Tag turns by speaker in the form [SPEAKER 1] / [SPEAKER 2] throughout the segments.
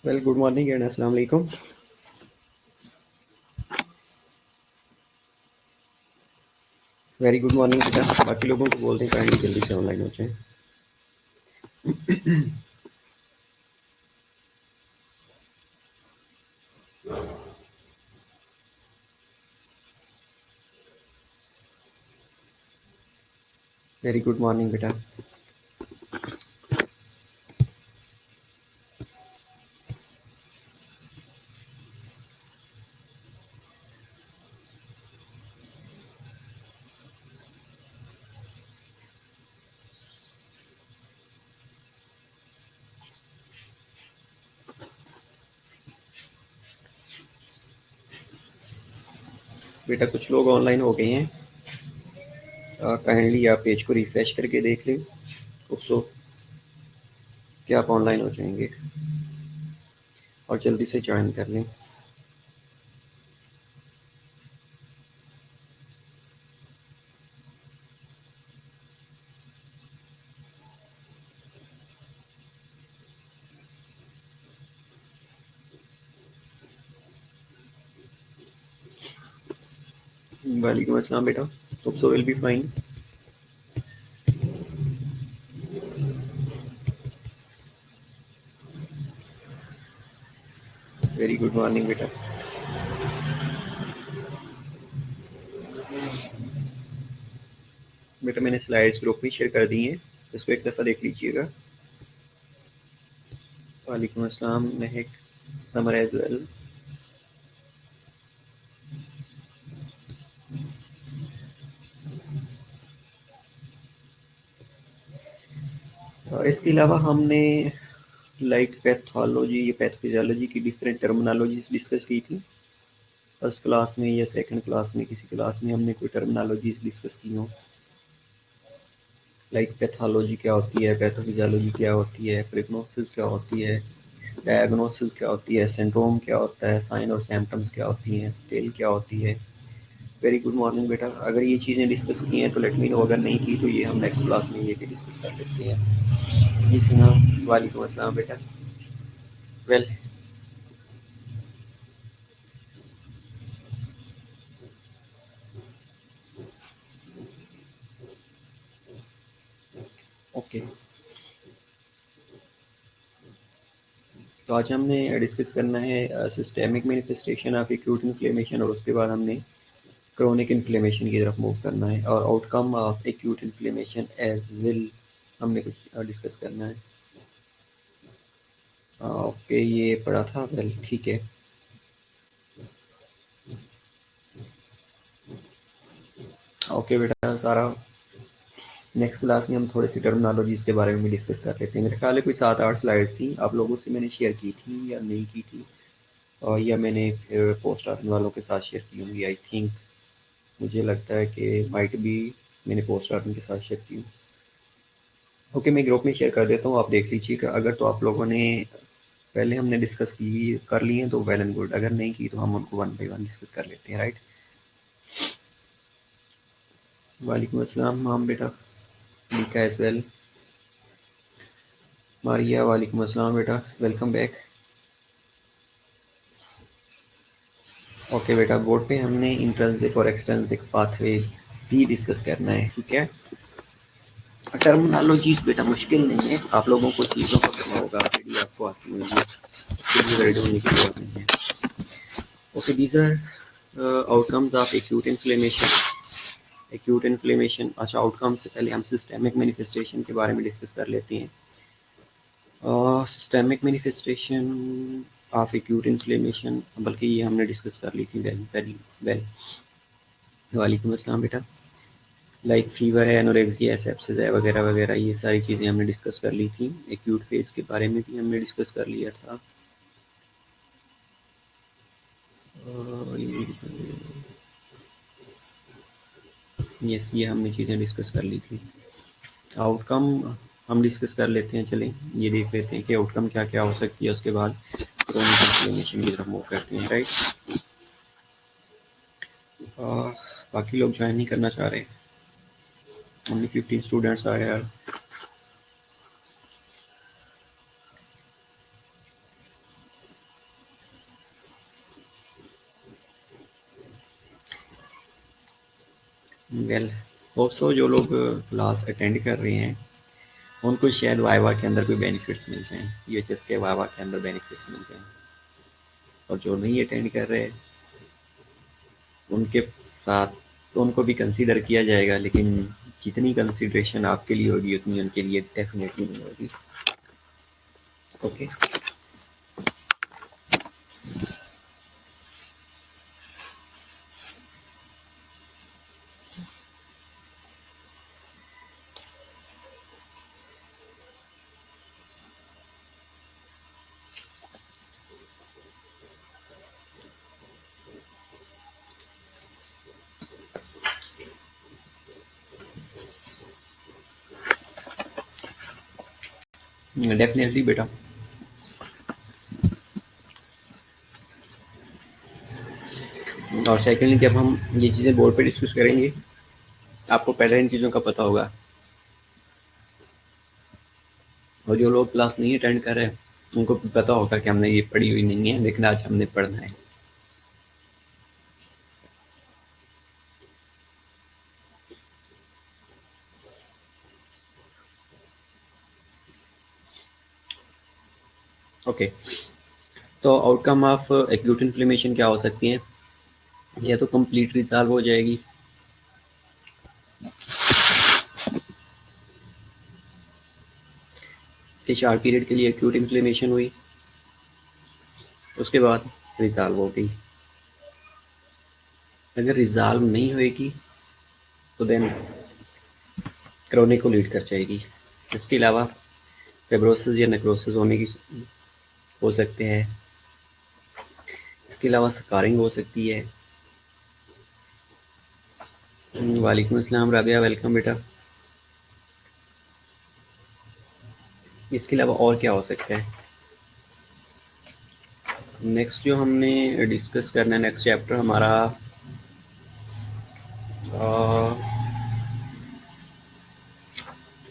[SPEAKER 1] Well good morning and अस्सलाम वालेकुम। Very good morning बेटा। बाकी लोगों को बोल दें काइंडली जल्दी से ऑनलाइन हो जाए। वेरी गुड मॉर्निंग बेटा। बेटा कुछ लोग ऑनलाइन हो गए हैं, काइंडली आप पेज को रिफ्रेश करके देख लें। सो क्या आप ऑनलाइन हो जाएंगे और जल्दी से ज्वाइन कर लें। वालेकुम अस्सलाम बेटा। So will be fine. Very good morning बेटा। बेटा मैंने स्लाइड्स ग्रुप में शेयर कर दी हैं, इसको एक दफ़ा देख लीजिएगा। वालेकुम अस्सलाम महक, समर एज वेल। इसके अलावा हमने पैथोलॉजी या पैथोफिजियोलॉजी की डिफरेंट टर्मिनोलॉजीज डिस्कस की थी। फर्स्ट क्लास में या सेकंड क्लास में किसी क्लास में हमने कोई टर्मिनोलॉजीज डिस्कस की हो, लाइक पैथोलॉजी क्या होती है, पैथोफिजियोलॉजी क्या होती है, प्रोग्नोसिस क्या होती है, डायग्नोसिस क्या होती है, सिंड्रोम क्या होता है, साइन और सिम्टम्स क्या होती हैं, स्केल क्या होती है। वेरी गुड मॉर्निंग बेटा। अगर ये चीज़ें डिस्कस की हैं तो लेट मी नो, अगर नहीं की तो ये हम नेक्स्ट क्लास में ये भी डिस्कस कर लेते हैं। जी सना। वालेकुम अस्सलाम बेटा। वेल ओके, तो आज हमने डिस्कस करना है systemic manifestation of acute inflammation, और उसके बाद हमने क्रोनिक इन्फ्लेमेशन की तरफ मूव करना है, और outcome of acute inflammation as well हमने कुछ डिस्कस करना है। ओके, ये पढ़ा था। वेल ठीक है। ओके बेटा सारा, नेक्स्ट क्लास में हम थोड़ी सी टर्मिनोलॉजीज के बारे में भी डिस्कस कर लेते हैं। मेरे ख्याल है कोई 7-8 स्लाइड्स थी, आप लोगों से मैंने शेयर की थी या नहीं की थी, और या मैंने फिर पोस्ट आर्टन वालों के साथ शेयर की होंगी। आई थिंक, मुझे लगता है कि माइट भी मैंने पोस्ट आर्टन के साथ शेयर की हूँ। ओके, मैं ग्रुप में शेयर कर देता हूँ, आप देख लीजिएगा। अगर तो आप लोगों ने पहले हमने डिस्कस की कर लिए हैं तो वेल एंड गुड, अगर नहीं की तो हम उनको वन बाई वन डिस्कस कर लेते हैं। राइट। वालेकुम अस्सलाम माम बेटा, मीका एज वेल। मारिया वालेकुम अस्सलाम बेटा, वेलकम बैक। ओके बेटा, बोर्ड पे हमने इंट्रिंसिक और एक्सट्रिंसिक पाथवे भी डिस्कस करना है, ठीक है। टर्मिनोलॉजीज बेटा मुश्किल नहीं है, आप लोगों को चीज़ों का पता होगा, ऑलरेडी आपको आती होंगी, इसके लिए रेडी होने की जरूरत नहीं है। Okay, these are outcomes of acute inflammation. Acute inflammation, अच्छा आउटकम से पहले हम सिस्टेमिक मैनिफेस्टेशन के बारे में डिस्कस कर लेते हैं। Systemic manifestation of acute inflammation, बल्कि ये हमने डिस्कस कर ली थी। Very very well. वालेकुम अस्सलाम बेटा। लाइक फीवर है, एनोरेक्सिया, सेप्सिस है, वगैरह वगैरह, ये सारी चीज़ें हमने डिस्कस कर ली थी। एक्यूट फेज के बारे में भी हमने डिस्कस कर लिया था। यस, ये हमने चीज़ें डिस्कस कर ली थी। आउटकम हम डिस्कस कर लेते हैं, चलें ये देख लेते हैं कि आउटकम क्या क्या हो सकती है, उसके बाद क्रोनिक इन्फ्लेमेशन की तरफ मूव करते हैं। राइट। बाकी लोग ज्वाइन नहीं करना चाह रहे, ओनली 15 स्टूडेंट्स आए हैं। वेल होप्सो जो लोग क्लास अटेंड कर रहे हैं उनको शायद वाइवा के अंदर कोई बेनिफिट्स मिल जाएँ, यूएचएस के वाइवा के अंदर बेनिफिट्स मिल जाएँ। और जो नहीं अटेंड कर रहे उनके साथ तो उनको भी कंसीडर किया जाएगा, लेकिन जितनी कंसीडरेशन आपके लिए होगी उतनी उनके लिए डेफिनेटली नहीं होगी। ओके डेफिनेटली बेटा। और सेकेंडली जब हम ये चीज़ें बोर्ड पे डिस्कस करेंगे आपको पहले इन चीज़ों का पता होगा, और जो लोग क्लास नहीं अटेंड कर रहे हैं उनको भी पता होगा कि हमने ये पढ़ी हुई नहीं है, लेकिन आज हमने पढ़ना है। ओके तो आउटकम ऑफ एक्यूट इन्फ्लेमेशन क्या हो सकती है? या तो कंप्लीट रिजॉल्व हो जाएगी, कि शार्ट पीरियड के लिए एक्यूट इन्फ्लेमेशन हुई, उसके बाद रिजॉल्व हो गई। अगर रिजॉल्व नहीं होएगी तो देन क्रोनिक को लीड कर जाएगी। इसके अलावा फेब्रोसिस या नेक्रोसिस होने की हो सकते हैं। इसके अलावा स्कारिंग हो सकती है। वालेकुम अस्सलाम राबिया, वेलकम बेटा। इसके अलावा और क्या हो सकता है? नेक्स्ट जो हमने डिस्कस करना है, नेक्स्ट चैप्टर हमारा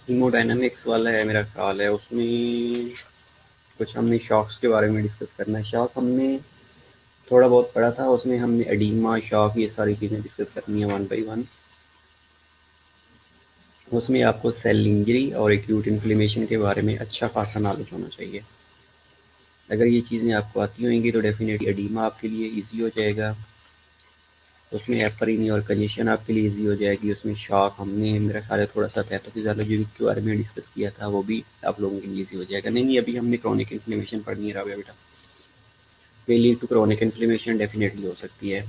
[SPEAKER 1] हीमोडायनामिक्स वाला है मेरा ख्याल है। उसमें कुछ हमने शॉक्स के बारे में डिस्कस करना है। शॉक हमने थोड़ा बहुत पढ़ा था, उसमें हमने एडीमा, शॉक, ये सारी चीज़ें डिस्कस करनी है वन बाई वन। उसमें आपको सेल इंजरी और एक्यूट इन्फ्लेमेशन के बारे में अच्छा खासा नॉलेज होना चाहिए। अगर ये चीज़ें आपको आती होंगी तो डेफिनेटली एडीमा आपके लिए इजी हो जाएगा, उसमें एपरीनी और कंजेशन आपके लिए इजी हो जाएगी। उसमें शॉक हमने मेरा ख्याल है थोड़ा सा पैथोफिजियोलॉजी के बारे में डिस्कस किया था, वो भी आप लोगों के लिए इजी हो जाएगा। नहीं अभी हमने क्रॉनिक इन्फ्लेमेशन पढ़नी है राबिया बेटा। वे lead to chronic inflammation definitely हो सकती है।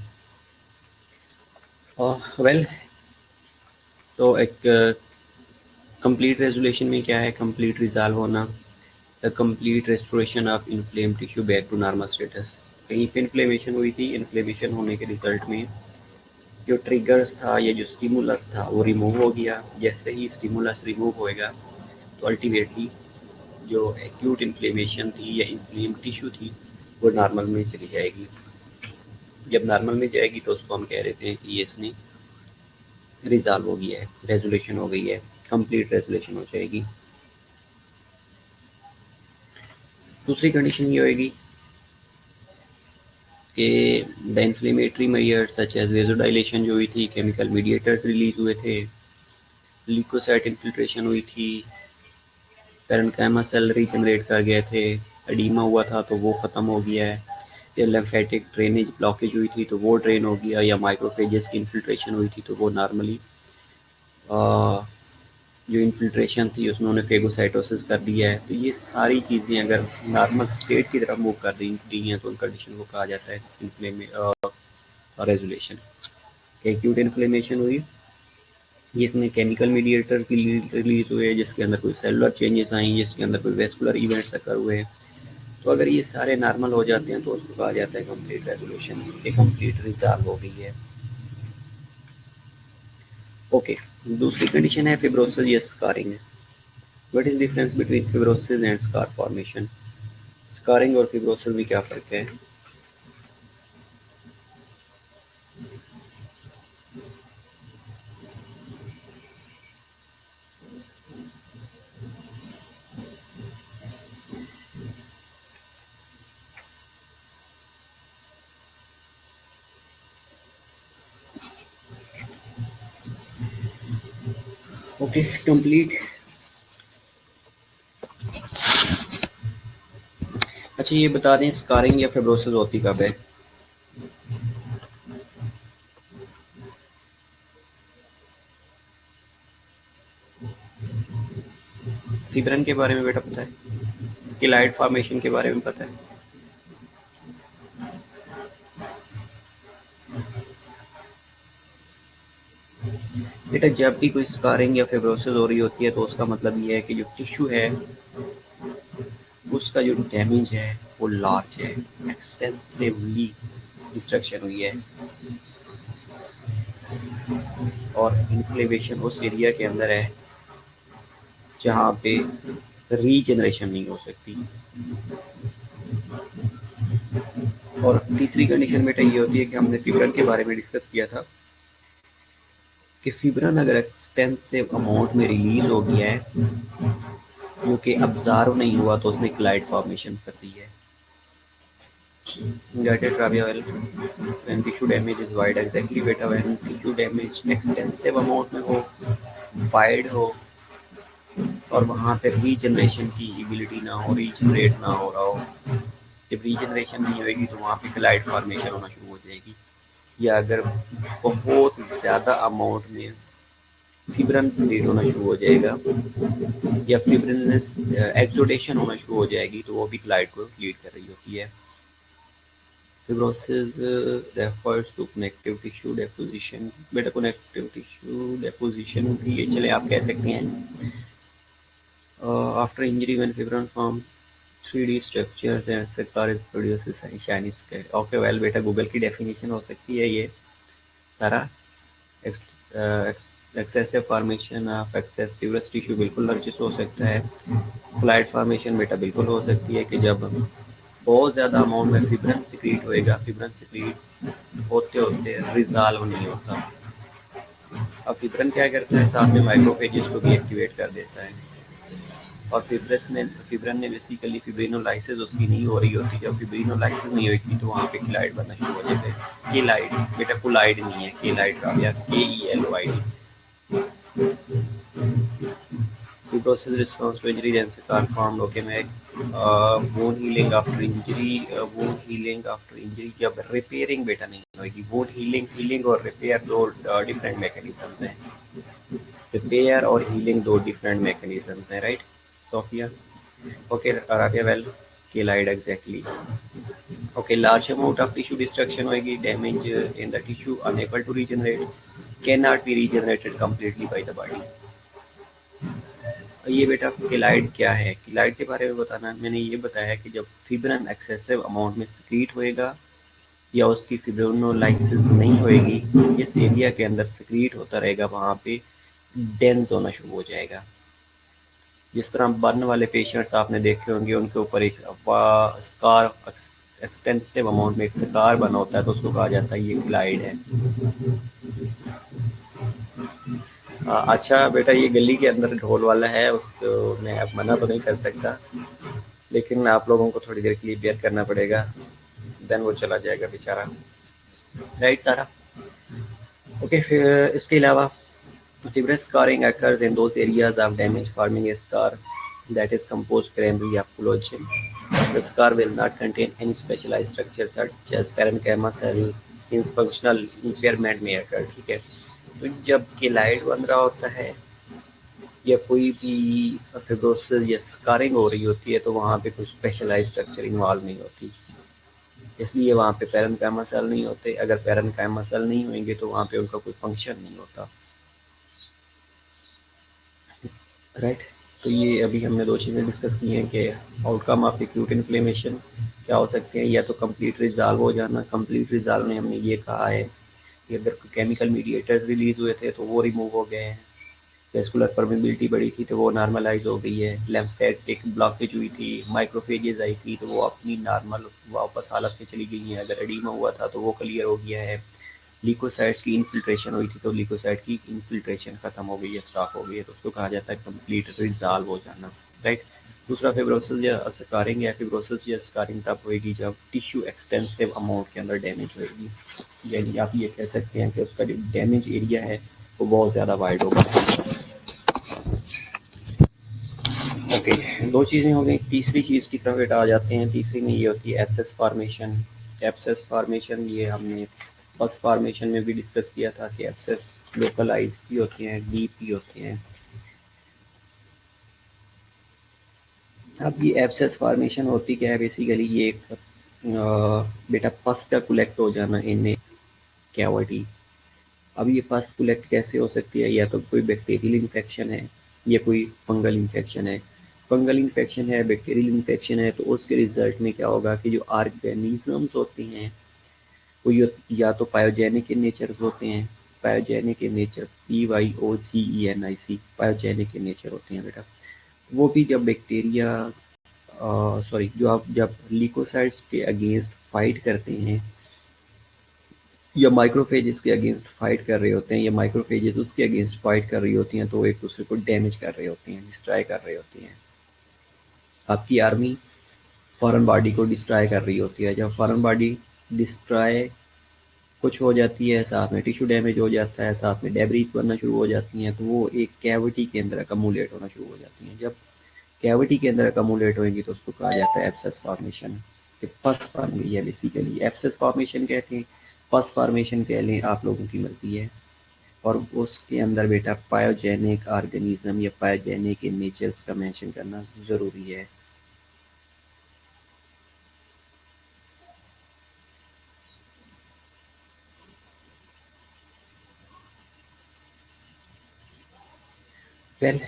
[SPEAKER 1] वेल तो एक कंप्लीट रेजोल्यूशन में क्या है? कंप्लीट रिजॉल्व होना, the complete restoration of inflamed tissue back to normal status. कहीं पे इन्फ्लेमेशन हुई थी, इन्फ्लेमेशन होने के रिजल्ट में जो ट्रिगर्स था या जो स्टिमुलस था वो रिमूव हो गया। जैसे ही स्टिमुलस रिमूव होएगा तो अल्टीमेटली जो एक्यूट इन्फ्लेमेशन थी या इन्फ्लेम टिश्यू थी वो नॉर्मल में चली जाएगी। जब नॉर्मल में जाएगी तो उसको हम कह देते हैं कि इसने रिजॉल्व हो गया है, रेजोल्यूशन हो गई है, कंप्लीट रेजोल्यूशन हो जाएगी। दूसरी कंडीशन ये होएगी कि the inflammatory measure such as vasodilation जो हुई थी, केमिकल मीडिएटर्स रिलीज हुए थे, ल्यूकोसाइट इन्फिल्ट्रेशन हुई थी, पैरेन्काइमा सेल रीजनरेट कर गए थे, एडीमा हुआ था तो वो ख़त्म हो गया है, या लिम्फेटिक ड्रेनेज ब्लॉकेज हुई थी तो वो ड्रेन हो गया, या माइक्रोफेजेस की इन्फिल्ट्रेशन हुई थी तो वो नॉर्मली जो इन्फिल्ट्रेशन थी उसने फेगोसाइटोसिस कर दिया है। तो ये सारी चीज़ें अगर नॉर्मल स्टेट की तरफ मूव कर दी हैं तो उन कंडीशन को कहा जाता है रेजोल्यूशन। एक्यूट इन्फ्लेमेशन हुई जिसमें केमिकल मीडिएटर की रिलीज हुए, जिसके अंदर कोई सेलुलर चेंजेस आई, जिसके अंदर कोई वेस्कुलर इवेंट्स अकर हुए, तो अगर ये सारे नॉर्मल हो जाते हैं तो उसको कहा जाता है कंप्लीट रेजोल्यूशन, ये कंप्लीट रिजॉल्व हो गई है। ओके दूसरी कंडीशन है फिब्रोसिस या scarring. What is difference between fibrosis and scar formation? Scarring और फिब्रोसिस में क्या फ़र्क है? Okay complete. अच्छा ये बता दें स्कारिंग या फिब्रोसिस होती कब है? फिब्रन के बारे में बेटा पता है? किलाइड फॉर्मेशन के बारे में पता है? बेटा जब भी कोई स्कारिंग या फिब्रोसिस हो रही होती है तो उसका मतलब ये है कि जो टिश्यू है उसका जो डैमेज है वो लार्ज है, एक्सटेंसिवली डिस्ट्रक्शन हुई है और इन्फ्लेमेशन उस एरिया के अंदर है जहाँ पे रीजनरेशन नहीं हो सकती। और तीसरी कंडीशन बेटा ये होती है कि हमने फिब्रन के बारे में डिस्कस किया था कि फिब्रन अगर एक्सटेंसिव अमाउंट में रिलीज हो गया है जो कि ऑब्जर्व नहीं हुआ तो उसने क्लाइड फॉर्मेशन कर दी है। Get it, Rabia? Well, when tissue damage is wide, exactly बेटा when tissue damage extensive amount में हो, wide हो और वहाँ पे रीजनरेशन की एबिलिटी ना हो, रीजनरेट ना हो रहा हो। जब रीजनरेशन नहीं होगी तो वहाँ पे क्लाइड फॉर्मेशन होना शुरू हो जाएगी। या अगर बहुत ज़्यादा अमाउंट में फिब्रन सीक्रेट होना शुरू हो जाएगा या फिब्रिनस एक्सोडेशन होना शुरू हो जाएगी तो वो भी क्लाइड को लीड कर रही होती है। Fibrosis refers to connective tissue deposition। बेटा connective tissue deposition भी ये चले आप कह सकते हैं। After injury when fibrin form 3D structures and scar is produces shiny scale। Okay well बेटा गूगल की डेफिनेशन हो सकती है ये सारा। Excessive formation of excess fibrous tissue बिल्कुल नर्जिस हो सकता है। फ्लाइट फॉर्मेशन बेटा बिल्कुल हो सकती है कि जब बहुत ज़्यादा अमाउंट में फिब्रन सिक्रीट होएगा, फिब्रन सिक्रीट होते होते रिजॉल्व नहीं होता। अब फिब्रन क्या करता है साथ में माइक्रोफेजेस को भी एक्टिवेट कर देता है और फिब्रन ने बेसिकली फिब्रिनोलाइसिस उसकी नहीं हो रही होती। जब फिब्रिनोलाइसिस नहीं होती तो वहाँ पे किलाइड बनना शुरू हो जाता है। केलाइड बेटा कुलाइड नहीं है, केलाइड का या KELYD। Fibrosis response to injury then scar formed। Okay मैं wound healing after injury, wound healing after injury जब रिपेयरिंग बेटा नहीं होगी। wound healing और रिपेयर दो डिफरेंट मैकेनिज्म्स हैं। रिपेयर और हीलिंग दो डिफरेंट मैकेनिज्म्स हैं, right Sophia? Okay Rabiya well keloid exactly. Okay large amount of tissue destruction होगी, damage in the tissue unable to regenerate, can not be regenerated completely by the body. ये बेटा किलाइड क्या है? किलाइड के बारे में बताना मैंने ये बताया कि जब फिब्रन एक्सेसिव अमाउंट में सिक्रीट होएगा या उसकी फिब्रिनोलाइसिस नहीं होएगी, जिस एरिया के अंदर सिक्रीट होता रहेगा वहाँ पे डेंस होना शुरू हो जाएगा। जिस तरह बर्न वाले पेशेंट्स आपने देखे होंगे उनके ऊपर एक स्कार एक्सटेंसिव अमाउंट में एक स्कार बना होता है तो उसको कहा जाता है ये किलाइड है। अच्छा बेटा ये गली के अंदर ढोल वाला है, उसको मैं अब मना तो नहीं कर सकता लेकिन आप लोगों को थोड़ी देर के लिए बेयर करना पड़ेगा, देन वो चला जाएगा बेचारा, राइट सारा? ओके फिर इसके अलावा fibrous scarring occurs in those areas of damage forming a scar that is composed primarily of collagen। The scar will not contain any specialized structure such as parenchyma cell, hence functional impairment may occur। ठीक है, तो जब केलाइड बन रहा होता है या कोई भी फिब्रोसिस या स्कारिंग हो रही होती है तो वहाँ पे कोई स्पेशलाइज्ड स्ट्रक्चर इन्वॉल्व नहीं होती, इसलिए वहाँ पे पैरेन्काइमा सेल नहीं होते। अगर पैरेन्काइमा सेल नहीं होंगे तो वहाँ पे उनका कोई फंक्शन नहीं होता, राइट? तो ये अभी हमने दो चीज़ें डिस्कस की हैं कि आउटकम ऑफ एक्यूट इन्फ्लेमेशन क्या हो सकते हैं, या तो कंप्लीट रिजॉल्व हो जाना। कंप्लीट रिजॉल्व में हमने ये कहा है कि अगर केमिकल मीडिएटर्स रिलीज हुए थे तो वो रिमूव हो गए हैं, वेस्कुलर परमेबिलिटी बढ़ी थी तो वो नॉर्मलाइज हो गई है, लिम्फेटिक ब्लॉकेज हुई थी, माइक्रोफेजेस आई थी तो वो अपनी नॉर्मल वापस हालत में चली गई हैं, अगर एडीमा हुआ था तो वो क्लियर हो गया है, ल्यूकोसाइट्स की इनफिल्ट्रेशन हुई थी तो ल्यूकोसाइट की इनफिल्ट्रेशन खत्म हो गई है, स्टॉप हो गई है, तो उसको कहा जाता है कंप्लीट रिजॉल्व हो जाना, राइट? दूसरा फिब्रोसिस या स्कारिंग या फिब्रोसिस या स्कारिंग तब होगी जब टिश्यू एक्सटेंसिव अमाउंट के अंदर डैमेज होगी, यानी आप ये कह सकते हैं कि उसका जो डैमेज एरिया है वो बहुत ज़्यादा वाइड होगा। ओके, दो चीज़ें हो गई। तीसरी चीज़ की तरफ बेटा आ जाते हैं। तीसरी में ये होती है एब्सेस फॉर्मेशन। एब्सेस फॉर्मेशन ये हमने पस फॉर्मेशन में भी डिस्कस किया था कि एब्सेस लोकलाइज भी होते हैं, डीप भी होते हैं। अब ये एब्सेस फॉर्मेशन होती क्या है, बेसिकली ये एक बेटा पस का कलेक्ट हो जाना इन ए कैविटी। अब ये पस कलेक्ट कैसे हो सकती है, या तो कोई बैक्टीरियल इन्फेक्शन है या कोई फंगल इन्फेक्शन है। फंगल इन्फेक्शन है, बैक्टीरियल इन्फेक्शन है, तो उसके रिजल्ट में क्या होगा कि जो ऑर्गेनिजम्स होते हैं वो या तो पायोजेनिक इन नेचर होते हैं। Pyogenic in nature, PYOGENIC, pyogenic in nature होते हैं बेटा। वो भी जब बैक्टीरिया सॉरी जो आप जब लीकोसाइट्स के अगेंस्ट फाइट करते हैं या माइक्रोफेजेस के अगेंस्ट फाइट कर रहे होते हैं, या माइक्रोफेजेस उसके अगेंस्ट फाइट कर रही होती हैं, तो वो एक दूसरे को डैमेज कर रहे होते हैं, डिस्ट्रॉय कर रहे होते हैं। आपकी आर्मी फॉरेन बॉडी को डिस्ट्रॉय कर रही होती है। जब फॉरेन बॉडी डिस्ट्रॉय कुछ हो जाती है, साथ में टिश्यू डैमेज हो जाता है, साथ में डेब्रीज बनना शुरू हो जाती हैं, तो वो एक कैविटी के अंदर अकमुलेट होना शुरू हो जाती हैं। जब कैविटी के अंदर अकमुलेट होंगी तो उसको कहा जाता है एब्सेस फॉर्मेशन, कि पस बन गई है बेसिकली। एब्सेस फॉर्मेशन कहते हैं, पस फॉर्मेशन कह लें, आप लोगों की मर्जी है। और उसके अंदर बेटा पायोजेनिक ऑर्गेनिज्म या पायोजेनिक इन नेचर्स का मेंशन करना ज़रूरी है। वेल,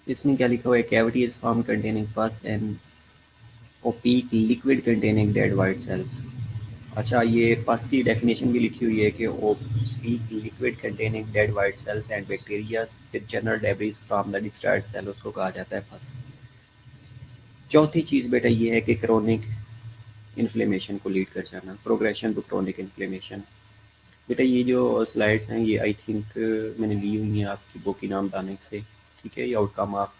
[SPEAKER 1] इसमें क्या लिखा हुआ है, cavity is form containing pus and opaque liquid containing dead white cells. अच्छा, ये पस की डेफिनेशन भी लिखी हुई है कि opaque liquid containing dead white cells and bacteria general debris from the destroyed cell, उसको कहा जाता है पस। चौथी चीज़ बेटा ये है कि क्रोनिक इन्फ्लेमेशन को लीड कर जाना, प्रोग्रेशन टू क्रोनिक इन्फ्लेमेशन। बेटा ये जो स्लाइड्स हैं ये आई थिंक मैंने ली हुई हैं आपकी बुक इनाम दानिश से, ठीक है। ये आउटकम ऑफ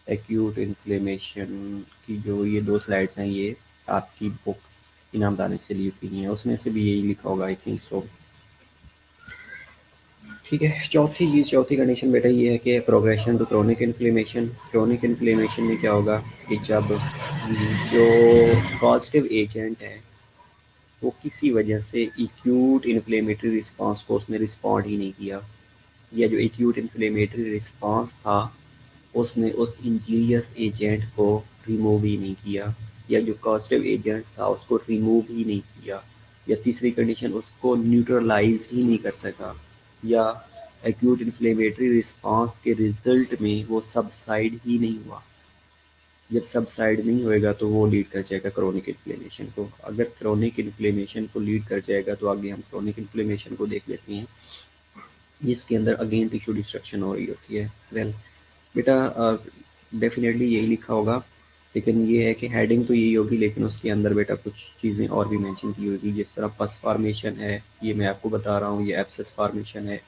[SPEAKER 1] एक्यूट इन्फ्लेमेशन की जो ये दो स्लाइड्स हैं, ये आपकी बुक इनाम दानिश से ली हुई हैं, उसमें से भी यही लिखा होगा आई थिंक सो। ठीक है, चौथी चीज़, चौथी कंडीशन बेटा ये है कि progression to chronic inflammation. Chronic inflammation में क्या होगा कि जब जो पॉजिटिव एजेंट है वो किसी वजह से एक्यूट इन्फ्लेमेटरी रिस्पांस को उसने रिस्पॉन्ड ही नहीं किया, या जो एक्यूट इन्फ्लेमेटरी रिस्पांस था उसने उस इंजीरियस एजेंट को रिमूव ही नहीं किया, या जो पॉजिटिव एजेंट था उसको रिमूव ही नहीं किया, या तीसरी कंडीशन उसको न्यूट्रलाइज ही नहीं कर सका, या एक्यूट इन्फ्लेमेटरी रिस्पांस के रिजल्ट में वो सबसाइड ही नहीं हुआ। जब सबसाइड नहीं होएगा तो वो लीड कर जाएगा क्रोनिक इन्फ्लेमेशन को। अगर क्रोनिक इन्फ्लेमेशन को लीड कर जाएगा तो आगे हम क्रोनिक इन्फ्लेमेशन को देख लेते हैं, जिसके अंदर अगेन टिश्यू डिस्ट्रक्शन हो रही होती है। वेल बेटा डेफिनेटली यही लिखा होगा, लेकिन ये है कि हेडिंग तो यही होगी, लेकिन उसके अंदर बेटा कुछ चीज़ें और भी मेंशन की होगी, जिस तरह पस फॉर्मेशन है, ये मैं आपको बता रहा हूँ, ये एब्सेस फॉर्मेशन है।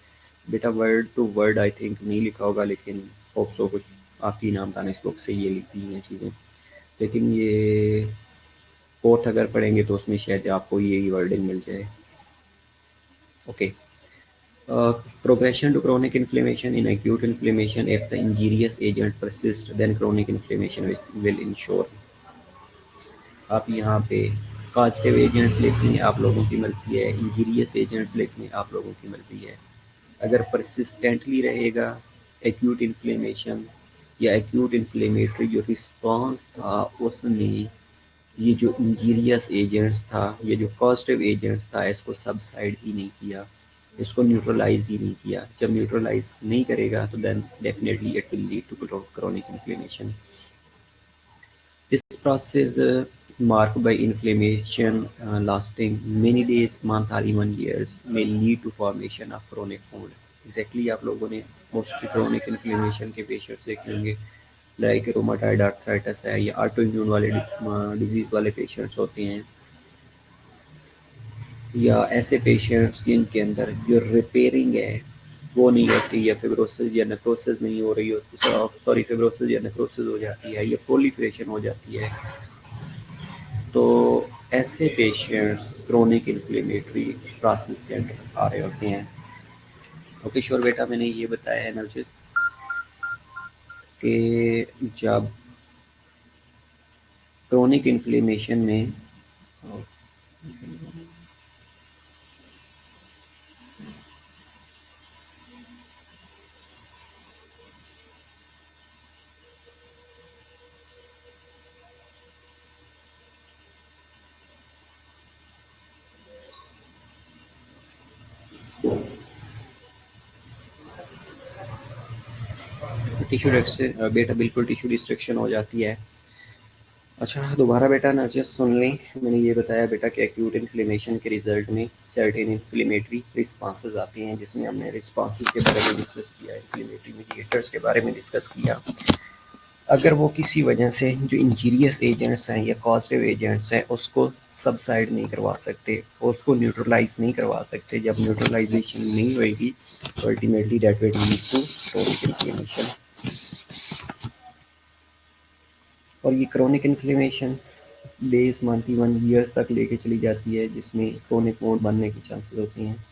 [SPEAKER 1] बेटा word to word I think नहीं लिखा होगा, लेकिन होप सो कुछ आपकी नाम दानिश बुक से ये लिखी हैं चीज़ें, लेकिन ये फोर्थ अगर पढ़ेंगे तो उसमें शायद आपको यही वर्डिंग मिल जाए। Okay, progression to chronic inflammation. In acute inflammation, if the injurious agent persists, then chronic inflammation will ensure. आप यहाँ पे पॉजिटिव एजेंट्स लिखनी आप लोगों की मर्जी है, इंजीरियस एजेंट्स लिखनी आप लोगों की मर्जी है। अगर परसिस्टेंटली रहेगा एक्यूट इन्फ्लेमेशन या एक्यूट इन्फ्लेमेटरी जो रिस्पॉन्स था उसने ये जो इंजीरियस एजेंट्स था, ये जो पॉजिटिव एजेंट्स था, इसको सबसाइड ही नहीं किया, इसको न्यूट्रलाइज ही नहीं किया। जब न्यूट्रलाइज नहीं करेगा तो then definitely it will lead to chronic inflammation. This process marked by inflammation lasting many days, month or even years may lead to formation of chronic wound. Exactly आप लोगों ने मोस्टली क्रोनिक इन्फ्लेमेशन के patients देखे होंगे, like रोमाटाइड arthritis है या auto immune वाले disease वाले पेशेंट्स होते हैं, या ऐसे पेशेंट्स जिनके अंदर जो रिपेयरिंग है वो नहीं होती, या फिब्रोसिस या नेक्रोसिस नहीं हो रही होती, सॉरी फिब्रोसिस या नेक्रोसिस हो जाती है, या प्रोलिफरेशन हो जाती है, तो ऐसे पेशेंट्स क्रोनिक इन्फ्लेमेटरी प्रोसेस के अंदर आ रहे होते हैं। ओके श्योर बेटा, मैंने ये बताया है एनालिसिस कि जब क्रोनिक इन्फ्लेमेशन में टिश्यू बेटा बिल्कुल टिश्यू डिस्ट्रक्शन हो जाती है। अच्छा दोबारा बेटा ना जस्ट सुन लें, मैंने ये बताया बेटा कि एक्यूट इन्फ्लेमेशन के रिजल्ट में सर्टेन इन्फ्लेमेटरी रिस्पॉन्सेज आते हैं, जिसमें हमने रिस्पॉन्सेज के बारे में डिस्कस किया, इन्फ्लेमेटरी मीडिएटर्स के बारे में डिस्कस किया। अगर वो किसी वजह से जो इंजीरियस एजेंट्स हैं या पॉजिटिव एजेंट्स हैं उसको सबसाइड नहीं करवा सकते, उसको न्यूट्रलाइज नहीं करवा सकते, जब न्यूट्रलाइजेशन नहीं होएगी तो ultimately that will lead to chronic inflammation. और ये chronic inflammation days month even years तक लेके चली जाती है, जिसमें क्रोनिक मोड बनने के चांसेस होते हैं।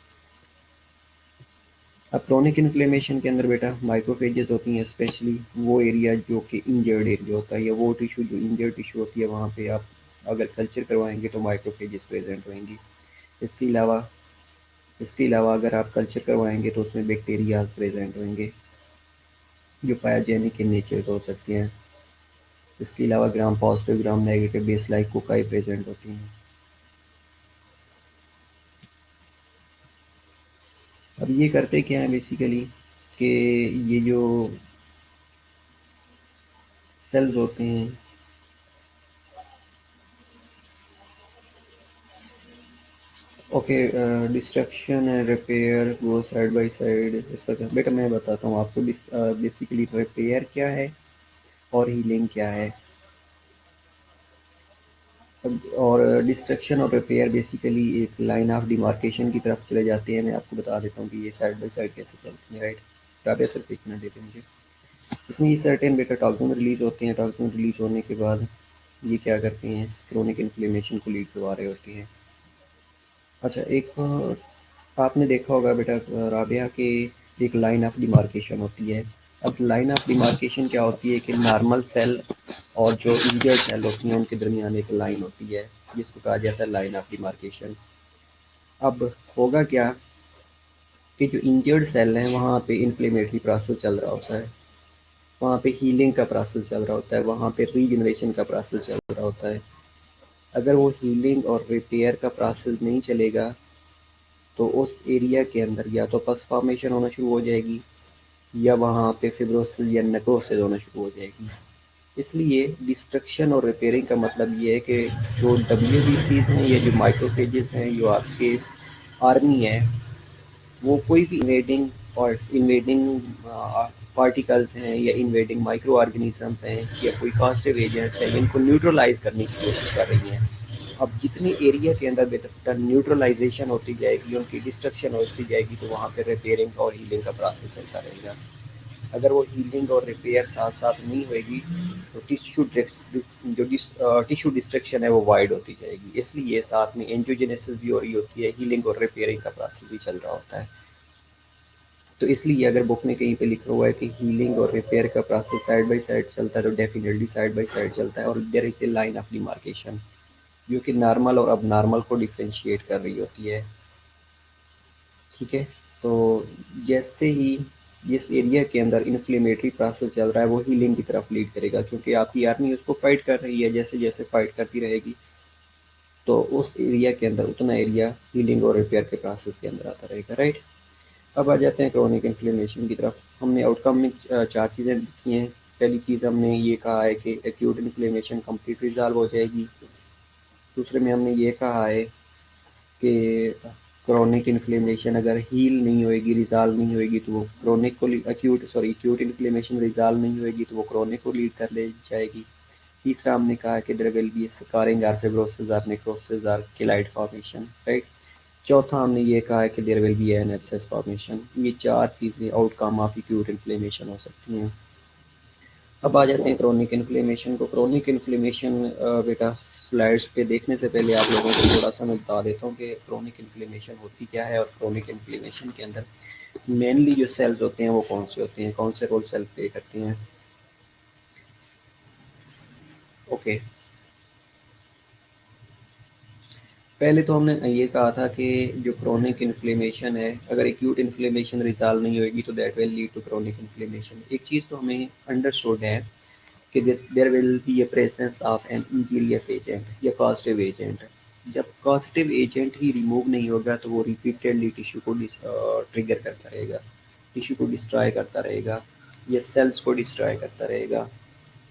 [SPEAKER 1] अब क्रोनिक इन्फ्लेमेशन के अंदर बेटा माइक्रोफेजेस होती हैं, स्पेशली वो एरिया जो कि इंजर्ड एरिया होता है या वो टिश्यू जो इंजर्ड टिश्यू होती है, वहाँ पे आप अगर कल्चर करवाएंगे तो माइक्रोफेजेस प्रेजेंट होंगी। इसके अलावा अगर आप कल्चर करवाएंगे तो उसमें बैक्टीरिया प्रेजेंट होंगे जो पायोजेनिक इन नेचर के हो सकते हैं। इसके अलावा gram positive gram negative base like cocci present होती हैं। अब ये करते क्या है बेसिकली कि ये जो सेल्स होते हैं, ओके, डिस्ट्रक्शन एंड रिपेयर वो साइड बाय साइड। इसका क्या बेटा मैं बताता हूँ आपको। बेसिकली रिपेयर क्या है और हीलिंग क्या है। और डिस्ट्रक्शन और रिपेयर बेसिकली एक लाइन ऑफ डिमार्केशन की तरफ चले जाते हैं। मैं आपको बता देता हूँ कि ये साइड बाय साइड कैसे चलती हैं, राइट। राबिया सर देखना देते मुझे। इसमें ये सर्टेन बेटा टॉक्सिन रिलीज होते हैं, टॉक्सिन रिलीज होने के बाद ये क्या करते हैं, क्रोनिक इन्फ्लेमेशन को लीड करवा रहे होती हैं। अच्छा एक आपने देखा होगा बेटा राबिया के एक लाइन ऑफ डिमार्केशन होती है। अब लाइन ऑफ डिमार्केशन क्या होती है कि नॉर्मल सेल और जो इंजर्ड सेल होती हैं उनके दरमियान एक लाइन होती है जिसको कहा जाता है लाइन ऑफ डिमार्केशन। अब होगा क्या कि जो इंजर्ड सेल हैं वहाँ पे इन्फ्लेमेटरी प्रोसेस चल रहा होता है, वहाँ पे हीलिंग का प्रोसेस चल रहा होता है, वहाँ पे रीजनरेशन का प्रोसेस चल रहा होता है। अगर वो हीलिंग और रिपेयर का प्रोसेस नहीं चलेगा तो उस एरिया के अंदर या तो पस फॉर्मेशन होना शुरू हो जाएगी या वहाँ पे फिब्रोसिस या नेक्रोसिस होना शुरू हो जाएगी। इसलिए डिस्ट्रक्शन और रिपेयरिंग का मतलब ये है कि जो डब्ल्यूबीसीज हैं या जो माइक्रोफेजेस हैं, जो आपके आर्मी है, वो कोई भी इन्वेडिंग पार्टिकल्स हैं या इन्वेडिंग माइक्रो ऑर्गेनिजम्स हैं या कोई पॉजिटिव एजेंट्स हैं इनको न्यूट्रलाइज करने की कोशिश कर रही हैं। अब जितनी एरिया के अंदर बेहतर न्यूट्रलाइजेशन होती जाएगी, उनकी डिस्ट्रक्शन होती जाएगी, तो वहाँ पर रिपेयरिंग और हीलिंग का प्रोसेस चलता रहेगा। अगर वो हीलिंग और रिपेयर साथ साथ नहीं होएगी तो टिश्यू डिस्ट्रक्शन है वो वाइड होती जाएगी। इसलिए साथ में एंजियोजेनेसिस भी हो रही होती है, हीलिंग और रिपेयरिंग का प्रोसेस भी चल रहा होता है। तो इसलिए अगर बुक में कहीं पे लिखा हुआ है कि हीलिंग और रिपेयर का प्रोसेस साइड बाय साइड चलता है तो डेफिनेटली साइड बाय साइड चलता है। और there is a line of demarcation जो कि नॉर्मल और अब नॉर्मल को डिफ्रेंशिएट कर रही होती है। ठीक है, तो जैसे ही जिस एरिया के अंदर इन्फ्लेमेटरी प्रोसेस चल रहा है वो हीलिंग की तरफ लीड करेगा, क्योंकि आपकी आर्मी उसको फाइट कर रही है। जैसे जैसे फाइट करती रहेगी तो उस एरिया के अंदर उतना एरिया हीलिंग और रिपेयर के प्रोसेस के अंदर आता रहेगा, राइट। अब आ जाते हैं क्रोनिक इन्फ्लेमेशन की तरफ। हमने आउटकम में चार चीज़ें लिखी हैं। पहली चीज़ हमने ये कहा है कि एक्यूट इन्फ्लेमेशन कंप्लीट रिजॉल्व हो जाएगी। दूसरे में हमने ये कहा है कि क्रोनिक इन्फ्लेमेशन अगर हील नहीं होएगी, रिजॉल्व नहीं होएगी तो वो क्रोनिक को एक्यूट इन्फ्लेमेशन रिजॉल्व नहीं होएगी तो वो क्रोनिक को लीड कर ले जाएगी। तीसरा हमने कहा कि देयर विल बी स्कारिंग और फिब्रोसिस और नेक्रोसिस और केलाइट फॉर्मेशन, राइट। चौथा हमने ये कहा है कि there will be an abscess formation. ये चार चीज़ें आउटकम ऑफ एक्यूट इन्फ्लेमेशन हो सकती हैं। अब आ जाते हैं क्रोनिक इन्फ्लेमेशन को। क्रोनिक इन्फ्लेमेशन बेटा स्लाइड्स पे देखने से पहले आप लोगों को थोड़ा सा मैं बता देता हूँ कि क्रोनिक इन्फ्लेमेशन होती क्या है और क्रोनिक इन्फ्लेमेशन के अंदर मेनली जो सेल्स होते हैं वो कौन से होते हैं, कौन से रोल सेल प्ले करती हैं। ओके, पहले तो हमने ये कहा था कि जो क्रोनिक इन्फ्लेमेशन है, अगर एक्यूट इन्फ्लेमेशन रिजॉल्व नहीं होगी तो that will lead to chronic inflammation. एक चीज़ तो हमें अंडरस्टूड है कि there will be a presence of an injurious agent या कॉजेटिव एजेंट। जब कॉजेटिव एजेंट ही रिमूव नहीं होगा तो वो रिपीटेडली टिश्यू को ट्रिगर करता रहेगा, टिश्यू को डिस्ट्रॉय करता रहेगा या सेल्स को डिस्ट्रॉय करता रहेगा।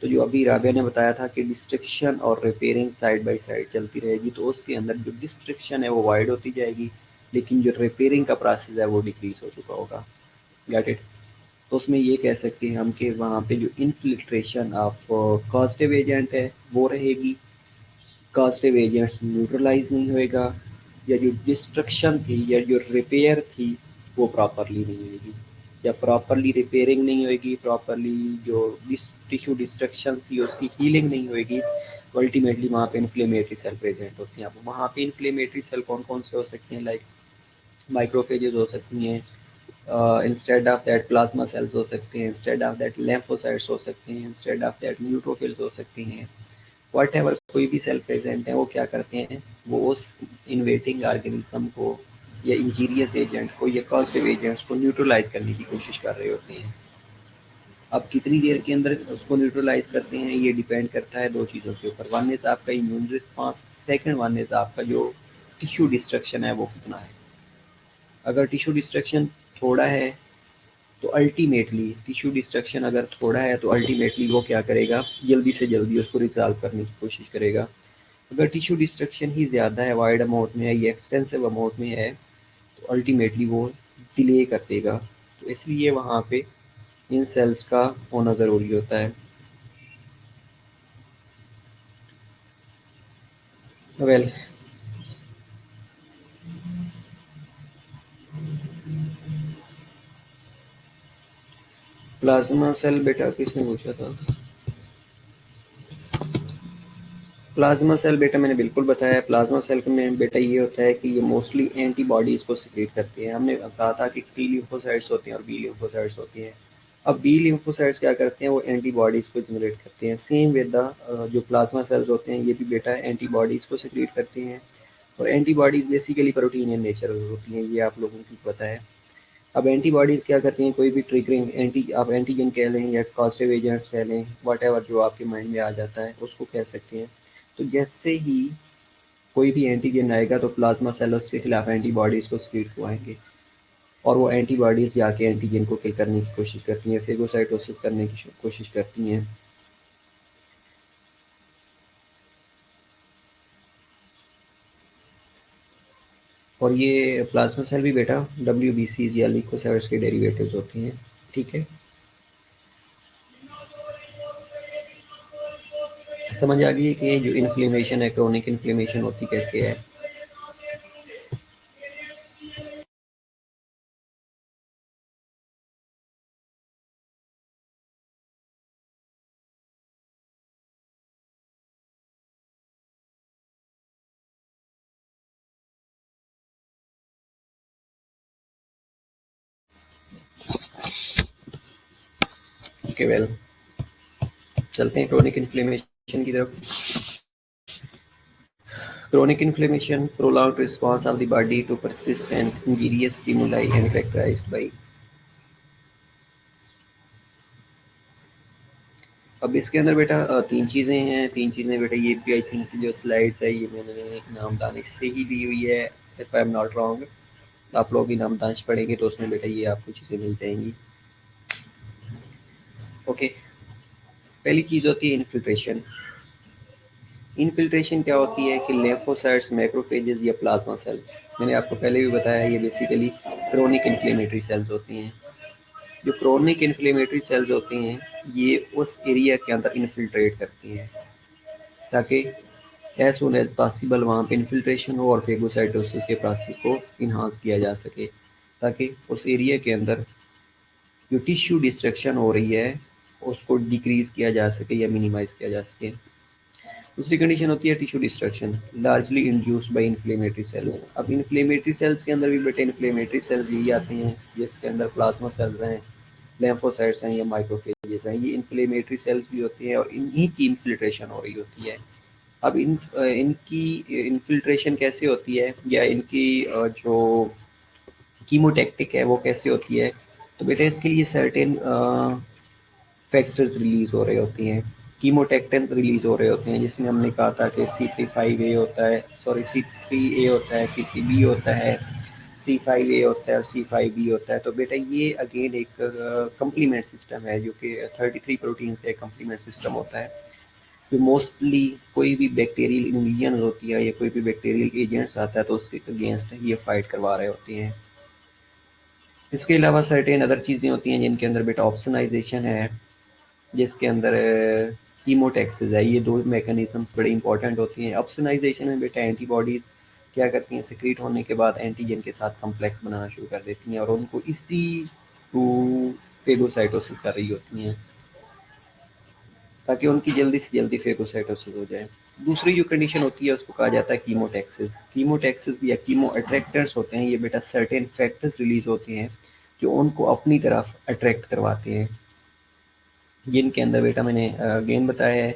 [SPEAKER 1] तो जो अभी राबिया ने बताया था कि डिस्ट्रक्शन और रिपेयरिंग साइड बाय साइड चलती रहेगी, तो उसके अंदर जो डिस्ट्रक्शन है वो वाइड होती जाएगी, लेकिन जो रिपेयरिंग का प्रोसेस है वो डिक्रीज हो चुका होगा। Get it? तो उसमें ये कह सकते हैं हम कि वहाँ पे जो इनफिल्ट्रेशन ऑफ कॉजेटिव एजेंट है वो रहेगी, कॉजेटिव एजेंट्स न्यूट्रलाइज नहीं होएगा, या जो डिस्ट्रक्शन थी या जो रिपेयर थी वो प्रॉपरली नहीं होगी, या प्रॉपरली रिपेयरिंग नहीं होगी, प्रॉपरली जो टिश्यू डिस्ट्रक्शन थी उसकी हीलिंग नहीं होगी, अल्टीमेटली वहाँ पे इन्फ्लेमेटरी सेल प्रेजेंट होती हैं। अब वहाँ पे इन्फ्लेमेटरी सेल कौन कौन से हो सकते हैं? लाइक माइक्रोफेजेस हो सकती हैं, instead of that plasma cells हो सकते हैं, इंस्टेड ऑफ दैट लेम्फोसाइट्स हो सकते हैं, इंस्टेड ऑफ दैट न्यूट्रोफिल्स हो सकती हैं। व्हाटएवर कोई भी सेल प्रेजेंट है वो क्या करते हैं, वो उस इन्वेटिंग ऑर्गेनिज्म को या इंजीरियस एजेंट को या कॉजेटिव एजेंट्स को न्यूट्रलाइज करने की कोशिश कर रहे होते हैं। अब कितनी देर के अंदर उसको न्यूट्रलाइज करते हैं ये डिपेंड करता है दो चीज़ों के ऊपर। वन इज आपका immune response, second one is आपका जो टिश्यू डिस्ट्रक्शन है वो कितना है। अगर टिश्यू डिस्ट्रक्शन थोड़ा है तो अल्टीमेटली टिश्यू डिस्ट्रक्शन अगर थोड़ा है तो अल्टीमेटली वो क्या करेगा, जल्दी से जल्दी उसको रिजॉल्व करने की कोशिश करेगा। अगर टिश्यू डिस्ट्रक्शन ही ज़्यादा है, वाइड अमाउंट में है या एक्सटेंसिव अमाउंट में है, तो अल्टीमेटली वो डिले कर देगा। तो इसलिए वहाँ पे इन सेल्स का होना ज़रूरी होता है। वेल, प्लाज्मा सेल बेटा किसने पूछा था? प्लाज्मा सेल बेटा मैंने बिल्कुल बताया। प्लाज्मा सेल में बेटा ये होता है कि ये मोस्टली एंटीबॉडीज़ को सिक्रीट करती है। हमने कहा था कि टी लिम्फोसाइट्स होती हैं और बी लिम्फोसाइट्स होती हैं। अब बी लिम्फोसाइट्स क्या करते हैं, वो एंटीबॉडीज़ को जनरेट करते हैं। सेम विद द जो प्लाज्मा सेल्स होते हैं ये भी बेटा एंटीबॉडीज़ को सिक्रीट करते हैं, और antibodies basically protein in nature होती हैं, ये आप लोगों को पता है। अब एंटीबॉडीज़ क्या करती हैं, कोई भी ट्रिगरिंग आप एंटीजन कह लें या पॉजिटिव एजेंट्स कह लें, वॉटेवर जो आपके माइंड में आ जाता है उसको कह सकते हैं। तो जैसे ही कोई भी एंटीजन आएगा तो प्लाज्मा सेल उसके खिलाफ एंटीबॉडीज़ को सिक्रीट करवाएंगे, और वो एंटीबॉडीज़ जाके एंटीजन को किल करने की कोशिश करती हैं, फेगोसाइटोसिस करने की कोशिश करती हैं। और ये प्लाज्मा सेल भी बेटा WBCs या ल्यूकोसाइट्स के डेरिवेटिव्स होती हैं। ठीक है, समझ आ गई कि जो इन्फ्लेमेशन है, क्रोनिक इन्फ्लेमेशन होती कैसे है। ओके वेल, चलते हैं क्रोनिक इन्फ्लेमेशन की तरफ। Chronic inflammation, prolonged response of the body to persistent injurious stimuli and characterized by। अब इसके अंदर बेटा तीन चीज़ें हैं। तीन चीज़ें बेटा ये भी आई थिंक जो स्लाइड्स है ये मैंने एक नाम दानिश से ही दी हुई है, if I am not wrong. आप लोग भी नाम दानिश पढ़ेंगे तो उसमें बेटा ये आपको चीज़ें मिल जाएंगी। ओके, पहली चीज़ होती है इन्फिल्ट्रेशन। इन्फिल्ट्रेशन क्या होती है कि लेम्फोसाइट्स, मैक्रोफेजेस या प्लाज्मा सेल, मैंने आपको पहले भी बताया ये बेसिकली क्रोनिक इन्फ्लेमेटरी सेल्स होती हैं। जो क्रोनिक इन्फ्लेमेटरी सेल्स होती हैं ये उस एरिया के अंदर इन्फिल्ट्रेट करती हैं ताकि एज सुन एज पॉसिबल वहाँ पे इन्फिल्ट्रेशन हो और फेगोसाइटोसिस के प्रोसेस को इन्हांस किया जा सके, ताकि उस एरिया के अंदर जो टिश्यू डिस्ट्रक्शन हो रही है उसको डिक्रीज किया जा सके या मिनिमाइज किया जा सके। दूसरी कंडीशन होती है tissue destruction largely induced by inflammatory cells. अब इन्फ्लेमेटरी सेल्स के अंदर भी बेटे इन्फ्लेमेटरी सेल्स यही आते हैं जिसके अंदर प्लाज्मा सेल्स हैं, लेम्फोसाइट्स हैं या माइक्रोफेजेस हैं। ये इन्फ्लेमेटरी सेल्स भी होती हैं और इन्हीं की इन्फिल्ट्रेशन हो रही होती है। अब इनकी इन्फिल्ट्रेशन कैसे होती है, या इनकी जो कीमोटैक्टिक है वो कैसे होती है, तो बेटा इसके लिए सर्टेन फैक्टर्स रिलीज हो रहे होती हैं, कीमोटैक्टेंट रिलीज हो रहे होते हैं, जिसमें हमने कहा था कि C3-5A होता है, सॉरी C3A होता है, C3B होता है, C5A होता है और C5B होता है। तो बेटा ये अगेन एक कंप्लीमेंट सिस्टम है, जो कि 33 प्रोटीन्स का एक कंप्लीमेंट सिस्टम होता है, जो मोस्टली कोई भी बैक्टीरियल इन्वेजन होती है या कोई भी बैक्टीरियल एजेंट्स आता है तो उसके अगेंस्ट ये फाइट करवा रहे होते हैं। इसके अलावा सर्टेन अदर चीज़ें होती हैं जिनके अंदर बेटा ऑप्शनाइजेशन है, जिसके अंदर कीमोटैक्सिस है। ये दो मैकेनिज्म्स बड़े इंपॉर्टेंट होती हैं। ऑप्शनाइजेशन में बेटा एंटीबॉडीज़ क्या करती हैं, सिक्रीट होने के बाद एंटीजन के साथ कॉम्प्लेक्स बनाना शुरू कर देती हैं और उनको इसी टू फेगोसाइटोसिस कर रही होती हैं, ताकि उनकी जल्दी से जल्दी फेगोसाइटोसिस हो जाए। दूसरी जो कंडीशन होती है उसको कहा जाता है कीमोटैक्सिस। कीमोटैक्सिस या कीमो अट्रैक्टर्स होते हैं, ये बेटा सर्टेन फैक्टर्स रिलीज होते हैं जो उनको अपनी तरफ अट्रैक्ट करवाते हैं, जिनके अंदर बेटा मैंने अगेन बताया है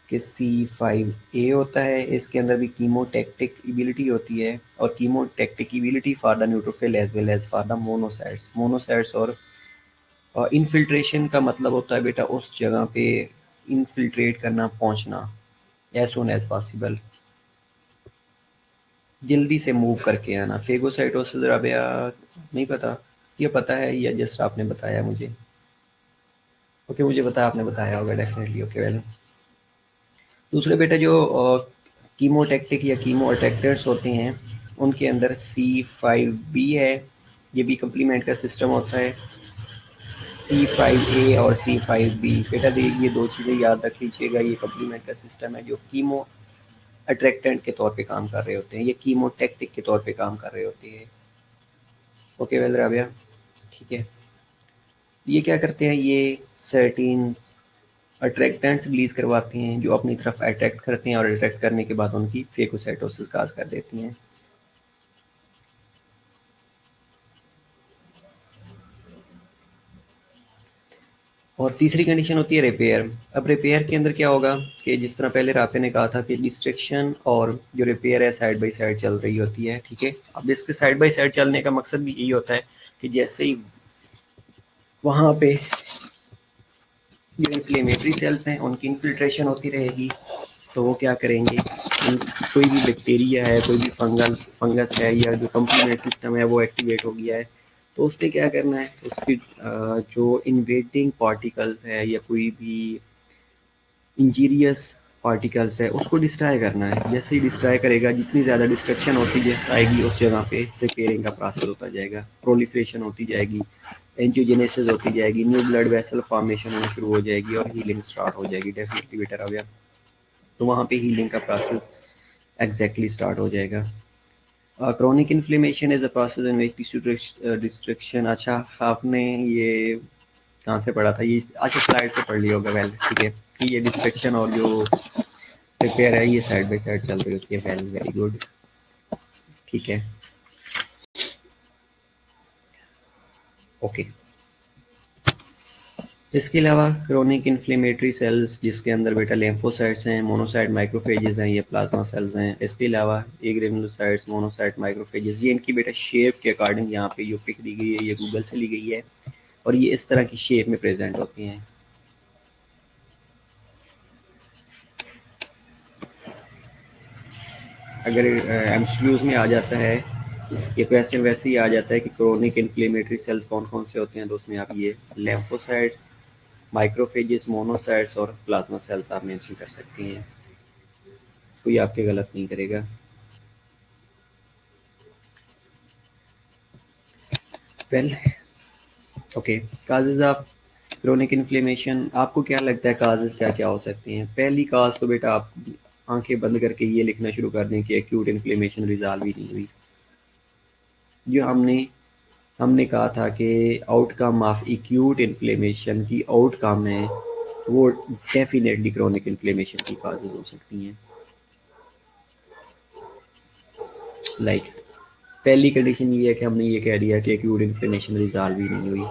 [SPEAKER 1] कि C5A होता है। इसके अंदर भी कीमोटैक्टिक एबिलिटी होती है, और chemotactic ability for the neutrophil as well as for the monocytes. Monocytes और इन्फिल्ट्रेशन का मतलब होता है बेटा उस जगह पे इन्फिल्ट्रेट करना, पहुंचना एज सुन एज पॉसिबल, जल्दी से मूव करके आना। फेगोसाइटोसिस राबिया नहीं पता, ये पता है या जस्ट आपने बताया मुझे? ओके, मुझे पता आपने बताया होगा डेफिनेटली। ओके वेल, दूसरे बेटा जो कीमोटैक्टिक या कीमो अट्रैक्टर्स होते हैं उनके अंदर C5B है, ये भी कंप्लीमेंट का सिस्टम होता है। C5A और C5B बेटा देखिए, दो चीज़ें याद रख लीजिएगा, ये कंप्लीमेंट का सिस्टम है जो कीमो अट्रैक्टेंट के तौर पे काम कर रहे होते हैं, ये कीमोटैक्टिक के तौर पे काम कर रहे होते हैं। ओके वेल राबिया, ठीक है। ये क्या करते हैं, ये सर्टीन अट्रैक्टेंट्स रिलीज करवाते हैं जो अपनी तरफ अट्रैक्ट करते हैं, और अट्रैक्ट करने के बाद उनकी फेगोसाइटोसिस काज कर देती हैं। और तीसरी कंडीशन होती है रिपेयर। अब रिपेयर के अंदर क्या होगा कि जिस तरह पहले राफे ने कहा था कि डिस्ट्रक्शन और जो रिपेयर है साइड बाय साइड चल रही होती है, ठीक है। अब इसके साइड बाय साइड चलने का मकसद भी यही होता है कि जैसे ही वहाँ पे जो इन्फ्लेमेटरी सेल्स हैं उनकी इन्फिल्ट्रेशन होती रहेगी, तो वो क्या करेंगे, कोई भी बैक्टीरिया है, कोई भी फंगस है, या जो कंप्लीमेंट सिस्टम है वो एक्टिवेट हो गया है, तो उसने क्या करना है, उसकी जो इन्वेडिंग पार्टिकल्स है या कोई भी इंजीरियस पार्टिकल्स है उसको डिस्ट्रॉय करना है। जैसे ही डिस्ट्रॉय करेगा, जितनी ज़्यादा डिस्ट्रक्शन होती जाएगी उस जगह पे रिपेयरिंग का प्रोसेस होता जाएगा, प्रोलिफरेशन होती जाएगी, एंजियोजेनेसिस होती जाएगी, न्यू ब्लड वेसल फॉर्मेशन होना शुरू हो जाएगी और हीलिंग स्टार्ट हो जाएगी। डेफिनेटली बेटर हो गया, तो वहाँ पे हीलिंग का प्रोसेस एग्जैक्टली स्टार्ट हो जाएगा। Chronic inflammation is a process in which destruction. अच्छा, आपने ये कहाँ से पढ़ा था ये? अच्छा, स्लाइड से पढ़ लिया होगा। वेल, ठीक है, कि ये डिस्ट्रक्शन और जो रिपेयर है ये साइड बाय साइड चल रही होती है। वेल, वेरी गुड, ठीक है, ओके। इसके अलावा क्रोनिक इन्फ्लेमेटरी सेल्स, जिसके अंदर बेटा लेम्फोसाइट्स हैं, मोनोसाइट माइक्रोफेजेस हैं, ये प्लाज्मा सेल्स हैं। इसके अलावा ए ग्रेनुलोसाइट्स, मोनोसाइट माइक्रोफेजेस, ये इनकी बेटा शेप के अकॉर्डिंग यहाँ पे जो पिक दी गई है ये गूगल से ली गई है, और ये इस तरह की शेप में प्रेजेंट होती हैं। अगर एमसीक्यूज में आ जाता है ये क्वेश्चन, वैसे ही आ जाता है कि क्रोनिक इन्फ्लेमेटरी सेल्स कौन कौन से होते हैं, तो उसमें आप ये लेम्फोसाइट्स, माइक्रोफेजेस, मोनोसाइट्स और प्लाज्मा सेल्स आप मेंशन कर सकती हैं, कोई आपके गलत नहीं करेगा। Well, okay, causes of chronic inflammation, आपको क्या लगता है काजेज क्या क्या हो सकती हैं? पहली काज तो बेटा आप आंखें बंद करके ये लिखना शुरू कर दें कि एक्यूट इन्फ्लेमेशन रिजॉल्व ही नहीं हुई। जो हमने कहा था कि आउटकम ऑफ एक्यूट इन्फ्लेमेशन की आउटकम है वो डेफिनेटली क्रोनिक इन्फ्लेमेशन की काजेज हो सकती हैं। लाइक पहली कंडीशन ये है कि हमने ये कह दिया कि एक्यूट इन्फ्लेमेशन रिजॉल्व ही नहीं हुई।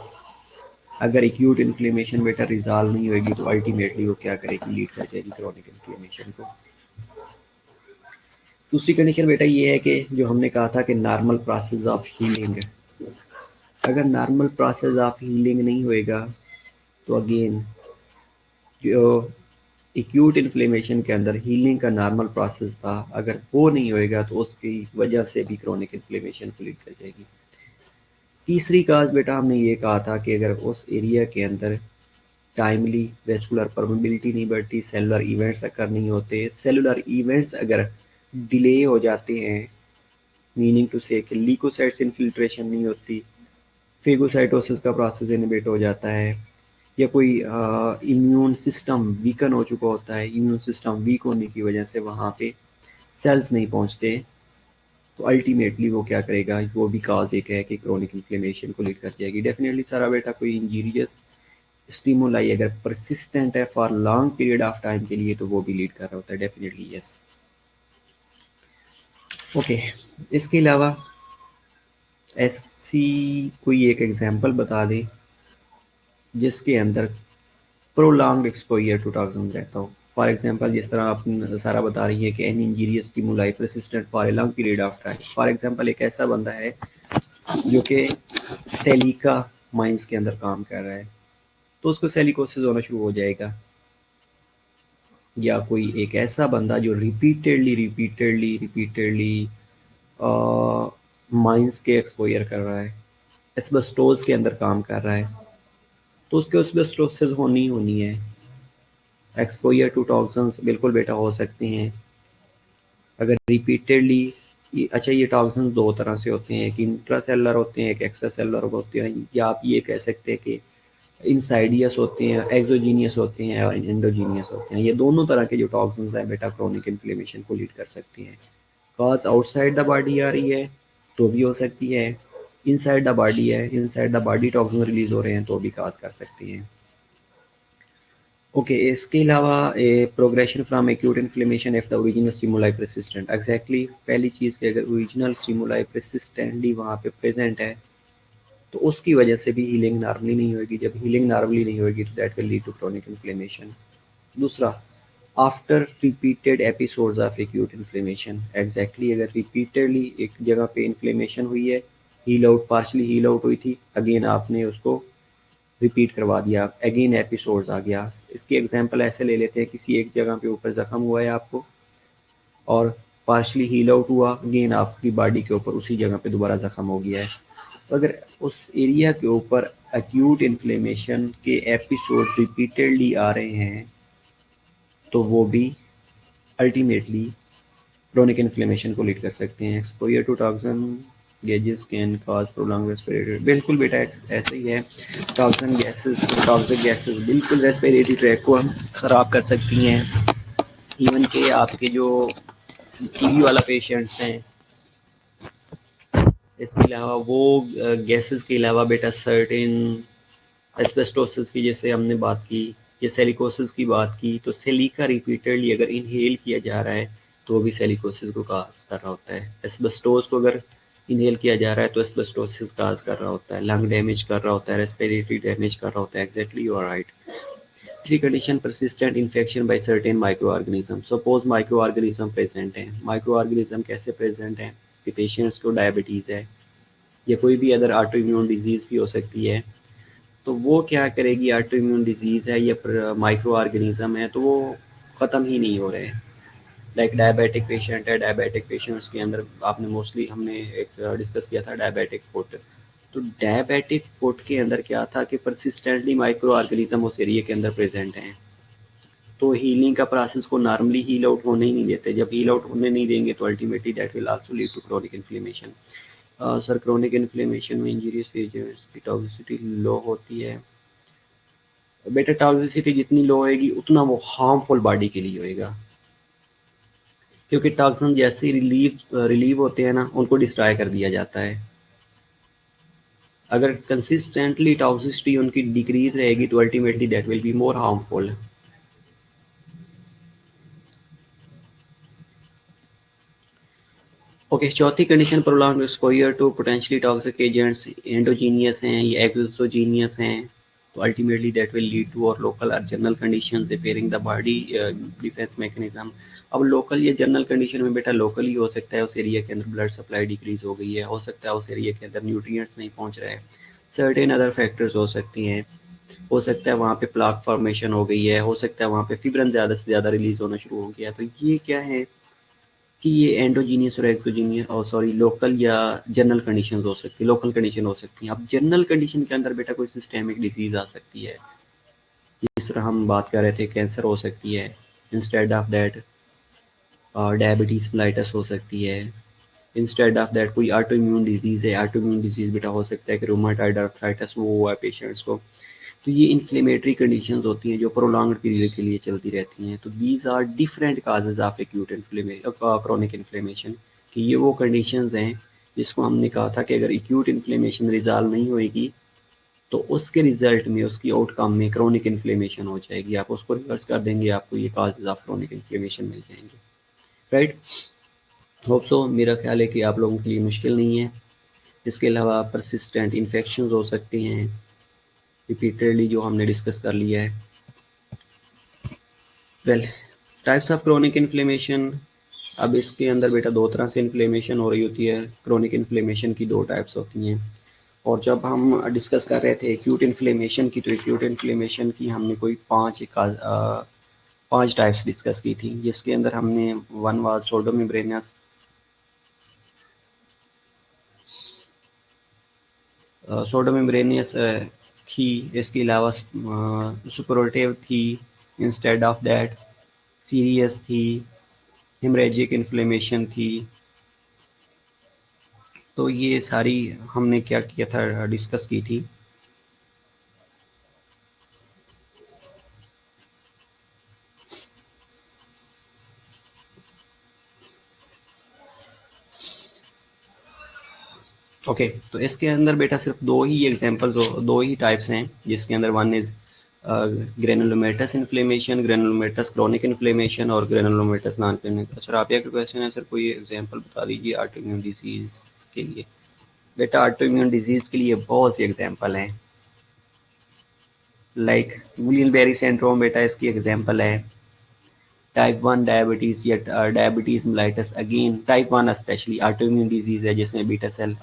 [SPEAKER 1] अगर एक्यूट इन्फ्लेमेशन बेटा रिजॉल्व नहीं होगी तो अल्टीमेटली वो क्या करेगी, लीड कर जाएगी क्रोनिक इन्फ्लेमेशन को। दूसरी कंडीशन बेटा ये है कि जो हमने कहा था कि नॉर्मल प्रोसेस ऑफ हीलिंग, अगर नॉर्मल प्रोसेस ऑफ हीलिंग नहीं होएगा तो अगेन जो एक्यूट इन्फ्लेमेशन के अंदर हीलिंग का नॉर्मल प्रोसेस था, अगर वो नहीं होएगा तो उसकी वजह से भी क्रोनिक इन्फ्लेमेशन को लीड कर जाएगी। तीसरी काज बेटा हमने ये कहा था कि अगर उस एरिया के अंदर टाइमली वेस्कुलर परमेबिलिटी नहीं बढ़ती, सेलुलर इवेंट्स अगर नहीं होते, सेलुलर इवेंट्स अगर डिले हो जाते हैं, मीनिंग टू से कि ल्यूकोसाइट्स इन्फिल्ट्रेशन नहीं होती, फेगोसाइटोसिस का प्रोसेस इनहिबिट हो जाता है, या कोई इम्यून सिस्टम वीकन हो चुका होता है, इम्यून सिस्टम वीक होने की वजह से वहाँ पे सेल्स नहीं पहुँचते, तो अल्टीमेटली वो क्या करेगा, वो भी काज एक है कि क्रोनिक इन्फ्लेमेशन को लीड कर जाएगी। डेफिनेटली सारा बेटा कोई इंजीरियस स्टिमुलाई अगर परसिस्टेंट है for long period of time के लिए तो वो भी लीड कर रहा होता है, डेफिनेटली यस। ओके, इसके अलावा ऐसी कोई एक एग्जांपल बता दें जिसके अंदर प्रोलॉन्ग्ड एक्सपोजर टू टॉक्सिन रहता हो। फॉर एग्जांपल जिस तरह आप सारा बता रही है कि an injurious stimuli persistent for a long period of time. For example एक ऐसा बंदा है जो कि सेलिका माइंस के अंदर काम कर रहा है, तो उसको सेलिकोसिस होना शुरू हो जाएगा। या कोई एक ऐसा बंदा जो रिपीटेडली माइंस के एक्सपोजर कर रहा है, एस्बेस्टोस के अंदर काम कर रहा है, तो उसके एस्बेस्टोसिस होनी है। एक्सपोजर टू टॉक्सिन्स बिल्कुल बेटा हो सकते हैं अगर रिपीटेडली। अच्छा, ये टॉक्सिन्स दो तरह से होते हैं, एक इंट्रासेलुलर होते हैं, एक एक्स्ट्रा सेलुलर होते हैं, या आप ये कह सकते हैं कि इनसाइडियस होते हैं, एक्सोजीनियस होते हैं और एंडोजीनियस होते हैं। ये दोनों तरह के जो टॉक्सिन्स हैं बेटा क्रोनिक इन्फ्लेमेशन को लीड कर सकती हैं। कॉज आउटसाइड द बॉडी आ रही है तो भी हो सकती है, इनसाइड द बॉडी है, inside the body toxin release हो रहे हैं तो भी कॉज कर सकती हैं। ओके, इसके अलावा progression from acute inflammation if the original stimuli persistent. Exactly पहली चीज़ कि अगर ओरिजिनल स्टिमुलाई परसिस्टेंटली वहाँ पे प्रेजेंट है तो उसकी वजह से भी हीलिंग नॉर्मली नहीं होगी। जब हीलिंग नॉर्मली नहीं होगी तो that will lead to chronic inflammation. दूसरा, after repeated episodes of acute inflammation. Exactly अगर रिपीटेडली एक जगह पे इन्फ्लेमेशन हुई है, heal out partially heal out हुई थी, अगेन आपने उसको रिपीट करवा दिया, अगेन एपिसोड्स आ गया। इसकी एग्जांपल ऐसे ले लेते हैं, किसी एक जगह पे ऊपर जख्म हुआ है आपको और पार्शली हील आउट हुआ, अगेन आपकी बॉडी के ऊपर उसी जगह पे दोबारा जख्म हो गया है। तो अगर उस एरिया के ऊपर एक्यूट इन्फ्लेमेशन के एपिसोड रिपीटेडली आ रहे हैं तो वो भी अल्टीमेटली क्रोनिक इन्फ्लेमेशन को लीड कर सकते हैं। Exposure to toxin gases can cause prolong respiratory. बिल्कुल बेटा ऐसे ही है, टॉक्सिन गैसेस, टॉक्सिक गैसेस बिल्कुल रेस्पिरेटरी ट्रैक को हम ख़राब कर सकती हैं। इवन के आपके जो टीबी वाला पेशेंट्स हैं, इसके अलावा वो गैसेस के अलावा बेटा सर्टेन एस्बेस्टोसिस की जैसे हमने बात की, या सेलिकोसिस की बात की, तो सेलिका रिपीटेडली अगर इनहेल किया जा रहा है तो वो भी सेलिकोसिस को काज कर रहा होता है। एस्बेस्टोस को अगर इनहेल किया जा रहा है तो एस्बेस्टोसिस काज कर रहा होता है, लंग डैमेज कर रहा होता है, रेस्पिरेटरी डैमेज कर रहा होता है। Exactly you are right. तीसरी condition, persistent infection by certain micro organism. Suppose micro organism present है। माइक्रो ऑर्गेनिज्म कैसे प्रेजेंट है कि पेशेंट्स को डायबिटीज़ है या कोई भी अदर ऑटो इम्यून डिजीज़ भी हो सकती है, तो वो क्या करेगी, ऑटो इम्यून डिजीज़ है या माइक्रो ऑर्गेनिज्म है तो वो ख़त्म ही नहीं हो रहे हैं। लाइक डायबिटिक पेशेंट है, डायबिटिक पेशेंट्स के अंदर आपने मोस्टली हमने एक डिस्कस किया था डायबिटिक फुट। तो डायबिटिक फुट के अंदर क्या था कि परसिस्टेंटली माइक्रो ऑर्गेनिज्म उस एरिया के अंदर प्रेजेंट हैं, तो हीलिंग का प्रोसेस को नॉर्मली हील आउट होने ही नहीं देते। जब हील आउट होने नहीं देंगे तो ultimately that will also lead to chronic inflammation. Sir chronic inflammation में इंजीरियस एजेंट्स की टॉक्सिसिटी लो होती है। बेटा टॉक्सिसिटी जितनी लो होएगी उतना वो हार्मफुल बॉडी के लिए होएगा, क्योंकि टॉक्सिन जैसे रिलीव होते हैं ना, उनको डिस्ट्रॉय कर दिया जाता है। अगर कंसिस्टेंटली टॉक्सिसिटी उनकी डिक्रीज रहेगी तो ultimately that will be more harmful. Okay, चौथी condition, prolonged exposure to potentially toxic agents. Endogenous हैं या एक्सोजीनियस हैं, तो ultimately that will lead to और लोकल और general conditions repairing the body defence mechanism. अब लोकल या जनरल कंडीशन में बेटा लोकल ही हो सकता है उस एरिया के अंदर ब्लड सप्लाई डिक्रीज हो गई है, हो सकता है उस एरिया के अंदर न्यूट्रिएंट्स नहीं पहुंच रहे हैं, सर्टेन अदर फैक्टर्स हो सकती हैं, हो सकता है वहाँ पे प्लाक फॉर्मेशन हो गई है, हो सकता है वहाँ पे फिब्रन ज़्यादा से ज़्यादा रिलीज होना शुरू हो गया। तो ये क्या है कि ये एंडोजीनियस और एक्सोजीनियस और सॉरी लोकल या जनरल कंडीशंस हो सकती है, लोकल कंडीशन हो सकती हैं। अब जनरल कंडीशन के अंदर बेटा कोई सिस्टेमिक डिजीज आ सकती है, जिस तरह हम बात कर रहे थे कैंसर हो सकती है, instead of that diabetes mellitus हो सकती है, इंस्टेड ऑफ दैट कोई ऑटो इम्यून डिजीज है, ऑटो इम्यून डिजीज बेटा हो सकता है कि रूमाटॉइड आर्थराइटिस वो हुआ है पेशेंट्स को। तो ये इन्फ्लेमेटरी कंडीशंस होती हैं जो प्रोलॉन्ग्ड पीरियड के लिए चलती रहती हैं। तो these are different causes of acute chronic inflammation, कि ये वो कंडीशंस हैं जिसको हमने कहा था कि अगर एक्यूट इन्फ्लेमेशन रिजॉल्व नहीं होएगी तो उसके रिजल्ट में उसकी आउटकम में क्रोनिक इन्फ्लेमेशन हो जाएगी। आप उसको रिवर्स कर देंगे, आपको ये काजेज ऑफ क्रोनिक इन्फ्लेमेशन मिल जाएंगे। Right, hope so. मेरा ख्याल है कि आप लोगों के लिए मुश्किल नहीं है। इसके अलावा परसिस्टेंट इन्फेक्शन हो सकते हैं रिपीटेडली, जो हमने डिस्कस कर लिया है। Well, types of chronic inflammation. अब इसके अंदर बेटा दो तरह से इन्फ्लेमेशन हो रही होती है। क्रोनिक इन्फ्लेमेशन की दो टाइप्स होती हैं, और जब हम डिस्कस कर रहे थे एक्यूट इन्फ्लेमेशन की, तो एक्यूट इन्फ्लेमेशन की हमने कोई पांच टाइप्स डिस्कस की थी, जिसके अंदर हमने वन वाज सोडोमेम्ब्रेनस, सोडोमेम्ब्रेनियस थी, इसके अलावा सुपरोटिव थी, इंस्टेड ऑफ दैट सीरियस थी, हेमरेजिक इन्फ्लेमेशन थी। तो ये सारी हमने क्या किया था, डिस्कस की थी। ओके, तो इसके अंदर बेटा सिर्फ दो ही एग्जांपल्स, दो ही टाइप्स हैं, जिसके अंदर one is granulomatous inflammation, granulomatous chronic inflammation और ग्रेनुलोमेटस नॉन क्रोनिक। अच्छा, आप क्या क्वेश्चन है सर, कोई एग्जांपल बता दीजिए ऑटो इम्यून डिजीज के लिए। बेटा ऑटो इम्यून डिजीज के लिए बहुत सी एग्जांपल हैं, लाइक गुलियन बेरी सिंड्रोम बेटा इसकी एग्जांपल है। टाइप 1 डायबिटीज या diabetes mellitus, again type 1 specially auto immune disease है, जिसमें बीटा सेल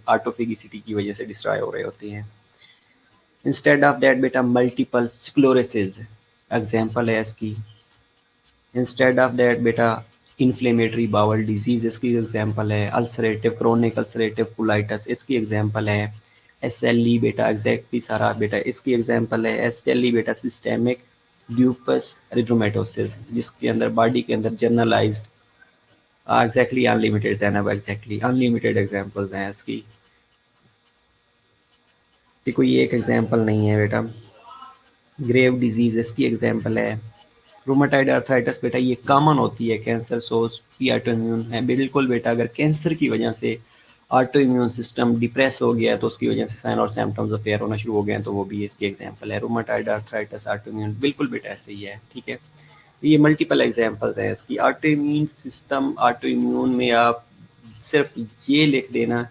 [SPEAKER 1] ऑटोफेगिसिटी की वजह से डिस्ट्रॉय हो रहे होते हैं। इंस्टेड ऑफ दैट बेटा मल्टीपल स्क्लेरोसिस एग्जांपल है इसकी। इंस्टेड ऑफ दैट बेटा इन्फ्लेमेटरी बाउल डिजीज इसकी एग्जांपल है। अल्सरेटिव क्रोनिक अल्सरेटिव कोलाइटिस इसकी एग्जांपल है। एसएलई बेटा एग्जैक्टली सारा बेटा इसकी एग्जांपल है। एसएलई बेटा सिस्टेमिक ल्यूपस एरिथ्रोमेटोसिस, जिसके अंदर बॉडी के अंदर जनरलाइज्ड एग्जैक्टली अनलिमिटेड जैनब एग्जैक्टली अनलिमिटेड एग्जांपल्स हैं इसकी, कि कोई एक एग्जांपल नहीं है बेटा। ग्रेव डिजीज इसकी एग्जांपल है। रूमेटाइड आर्थराइटिस बेटा ये कॉमन होती है, कैंसर सोर्स भी ऑटो इम्यून है। बिल्कुल बेटा, अगर कैंसर की वजह से ऑटो इम्यून सिस्टम डिप्रेस हो गया है तो उसकी वजह से साइन और सिम्टम्स अपेयर होना शुरू हो गए हैं, तो वो भी इसकी एग्जांपल है। रूमेटाइड आर्थराइटिस ऑटो इम्यून बिल्कुल बेटा ऐसे ही है, ठीक है। ये मल्टीपल एग्जांपल्स हैं इसकी। Auto immune system, auto immune में आप सिर्फ ये लिख देना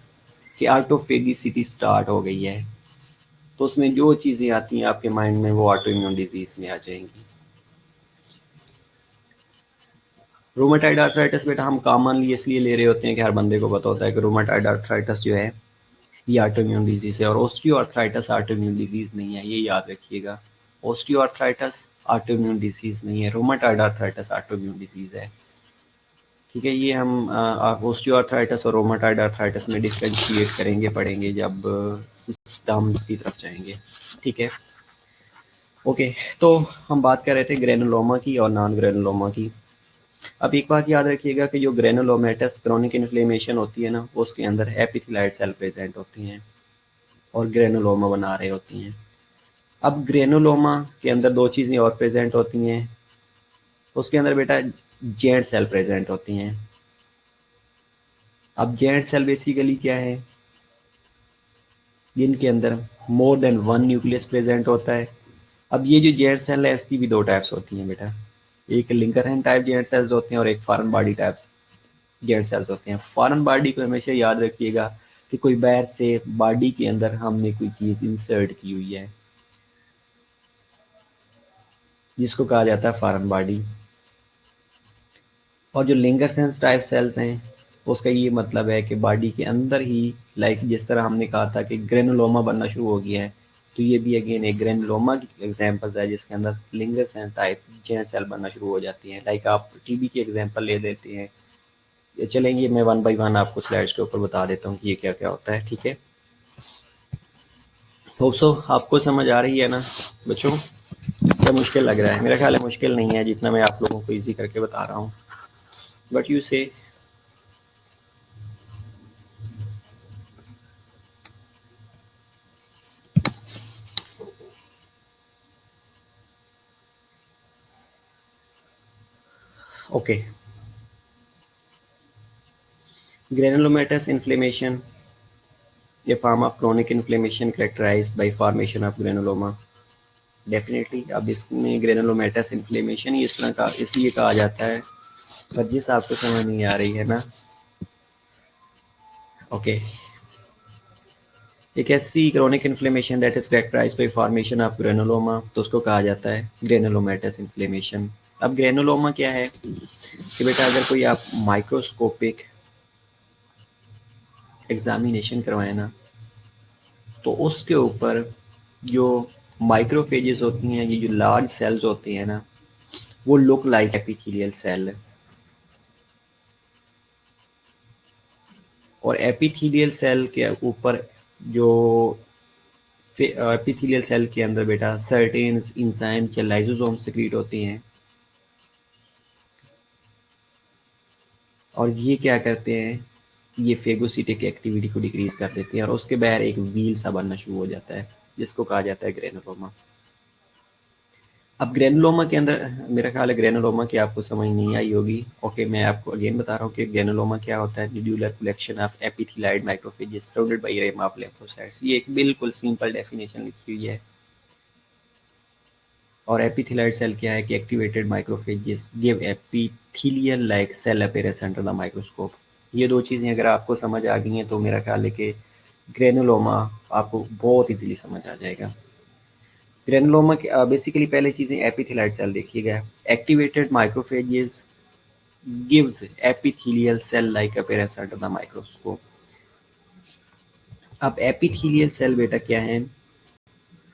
[SPEAKER 1] कि ऑटोफेगिसिटी स्टार्ट हो गई है, तो उसमें जो चीज़ें आती हैं आपके माइंड में वो ऑटो इम्यून डिजीज में आ जाएंगी। रूमेटाइड आर्थराइटिस बेटा हम कॉमनली इसलिए ले रहे होते हैं कि हर बंदे को पता होता है कि रूमेटाइड आर्थराइटिस जो है ये ऑटो इम्यून डिजीज है, और osteo arthritis auto immune disease नहीं है, ये याद रखिएगा। Osteo arthritis auto immune disease नहीं है, rheumatoid arthritis auto immune disease है, ठीक है। ये हम ऑस्टियो आर्थराइटिस और रूमेटाइड आर्थराइटिस में डिफरेंशिएट करेंगे, पढ़ेंगे जब सिस्टम्स की तरफ जाएंगे, ठीक है। ओके, तो हम बात कर रहे थे ग्रेनुलोमा की और नॉन ग्रेनुलोमा की। अब एक बात याद रखिएगा कि जो ग्रेनुलोमेटस क्रोनिक इन्फ्लेमेशन होती है ना, उसके अंदर एपिथेलाइड सेल प्रेजेंट होती हैं और ग्रेनुलोमा बना रहे होती हैं। अब ग्रेनुलोमा के अंदर दो चीज़ें और प्रेजेंट होती हैं, उसके अंदर बेटा जेंट सेल प्रेजेंट होती हैं। अब जेंट सेल बेसिकली क्या है, जिनके अंदर more than one nucleus present होता है। अब ये जो जेंट सेल है इसकी भी दो टाइप्स होती हैं बेटा, एक लिंगरहैम टाइप जेंट सेल्स होते हैं और एक foreign body type giant cells होते हैं। फॉरेन बॉडी को हमेशा याद रखिएगा कि कोई बाहर से बॉडी के अंदर हमने कोई चीज़ इंसर्ट की हुई है, जिसको कहा जाता है फॉरेन बॉडी। और जो लिंगरसेंस टाइप सेल्स हैं उसका ये मतलब है कि बॉडी के अंदर ही, लाइक जिस तरह हमने कहा था कि ग्रेनुलोमा बनना शुरू हो गया है, तो ये भी अगेन एक ग्रेनुलोमा की एग्जांपल्स है जिसके अंदर लिंगरसेंस टाइप जेन सेल बनना शुरू हो जाती हैं। लाइक आप टीबी की एग्जांपल ले लेते हैं। चलेंगे, मैं वन बाय वन आपको स्लाइड्स के ऊपर बता देता हूँ कि ये क्या क्या होता है, ठीक है। होप सो आपको समझ आ रही है ना बच्चों? क्या मुश्किल लग रहा है? मेरा ख्याल है मुश्किल नहीं है, जितना मैं आप लोगों को इजी करके बता रहा हूँ। बट यू से okay. Granulomatous inflammation, a form of chronic inflammation characterized by formation of granuloma. Definitely अब इसमें ग्रेनुलोमेटस इन्फ्लेमेशन ही इस तरह का इसलिए कहा जाता है, पर जिस आपको समझ नहीं आ रही है ना, ओके। एक ऐसी chronic inflammation that is characterised by formation of granuloma, तो उसको कहा जाता है ग्रेनुलोमेटस इन्फ्लेमेशन। अब ग्रेनुलोमा क्या है कि बेटा, अगर कोई आप माइक्रोस्कोपिक एग्जामिनेशन करवाएं ना, तो उसके ऊपर जो माइक्रोफेजेस होती हैं, ये जो लार्ज सेल्स होती हैं ना, वो लुक लाइक एपिथेलियल सेल। और एपिथेलियल सेल के ऊपर जो एपिथेलियल सेल के अंदर बेटा सर्टेन इंजाइम या लाइसोसोम सिक्रीट होती हैं, और ये क्या करते हैं, ये फेगोसिटिक एक्टिविटी को डिक्रीज कर देती है और उसके बाहर एक व्हील सा बनना शुरू हो जाता है जिसको कहा जाता है ग्रेनुलोमा। अब ग्रेनुलोमा के अंदर मेरा ख्याल है ग्रेनुलोमा की आपको समझ नहीं आई होगी। ओके, मैं आपको अगेन बता रहा हूँ कि ग्रेनुलोमा क्या होता है। Nuclear collection of epithelioid macrophages surrounded by rim of lymphocytes. ये एक बिल्कुल सिंपल डेफिनेशन लिखी हुई है। और एपिथेलाइड सेल क्या है कि activated macrophages give epithelial like cell appearance under the microscope. ये दो चीज़ें अगर आपको समझ आ गई हैं तो मेरा ख्याल है कि ग्रेनुलोमा आपको बहुत इजीली समझ आ जाएगा। ग्रेनुलोमा की बेसिकली पहले चीज़ें एपिथेलाइड सेल देखिएगा। Activated macrophages gives epithelial cell like appearance under the microscope. अब एपिथेलियल सेल बेटा क्या है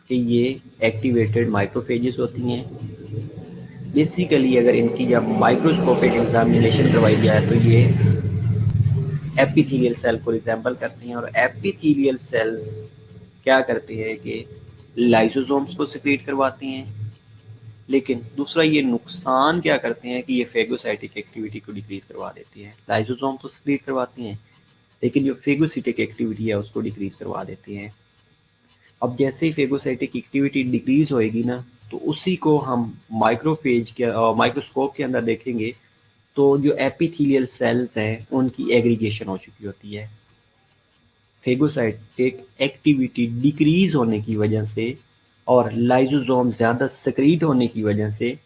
[SPEAKER 1] कि ये एक्टिवेटेड माइक्रोफेजेस होती हैं। बेसिकली अगर इनकी जब माइक्रोस्कोपिक एग्जामिनेशन करवाई जाए तो ये एपिथेलियल सेल को रिजेंबल करती हैं। और एपिथेलियल सेल्स क्या करती है कि लाइसोसोम्स को सिक्रीट करवाती हैं, लेकिन दूसरा ये नुकसान क्या करते हैं कि ये फेगोसाइटिक एक्टिविटी को डिक्रीज करवा देती है। लाइसोसोम तो सिक्रीट करवाती हैं, लेकिन जो फेगोसाइटिक एक्टिविटी है उसको डिक्रीज करवा देती हैं। अब जैसे ही फेगोसाइटिक एक्टिविटी डिक्रीज होएगी ना, तो उसी को हम माइक्रोफेज के माइक्रोस्कोप के अंदर देखेंगे तो जो एपिथेलियल सेल्स हैं उनकी एग्रीगेशन हो चुकी होती है। फेगोसाइटिक एक्टिविटी डिक्रीज होने की वजह से और लाइसोसोम ज़्यादा सिक्रीट होने की वजह से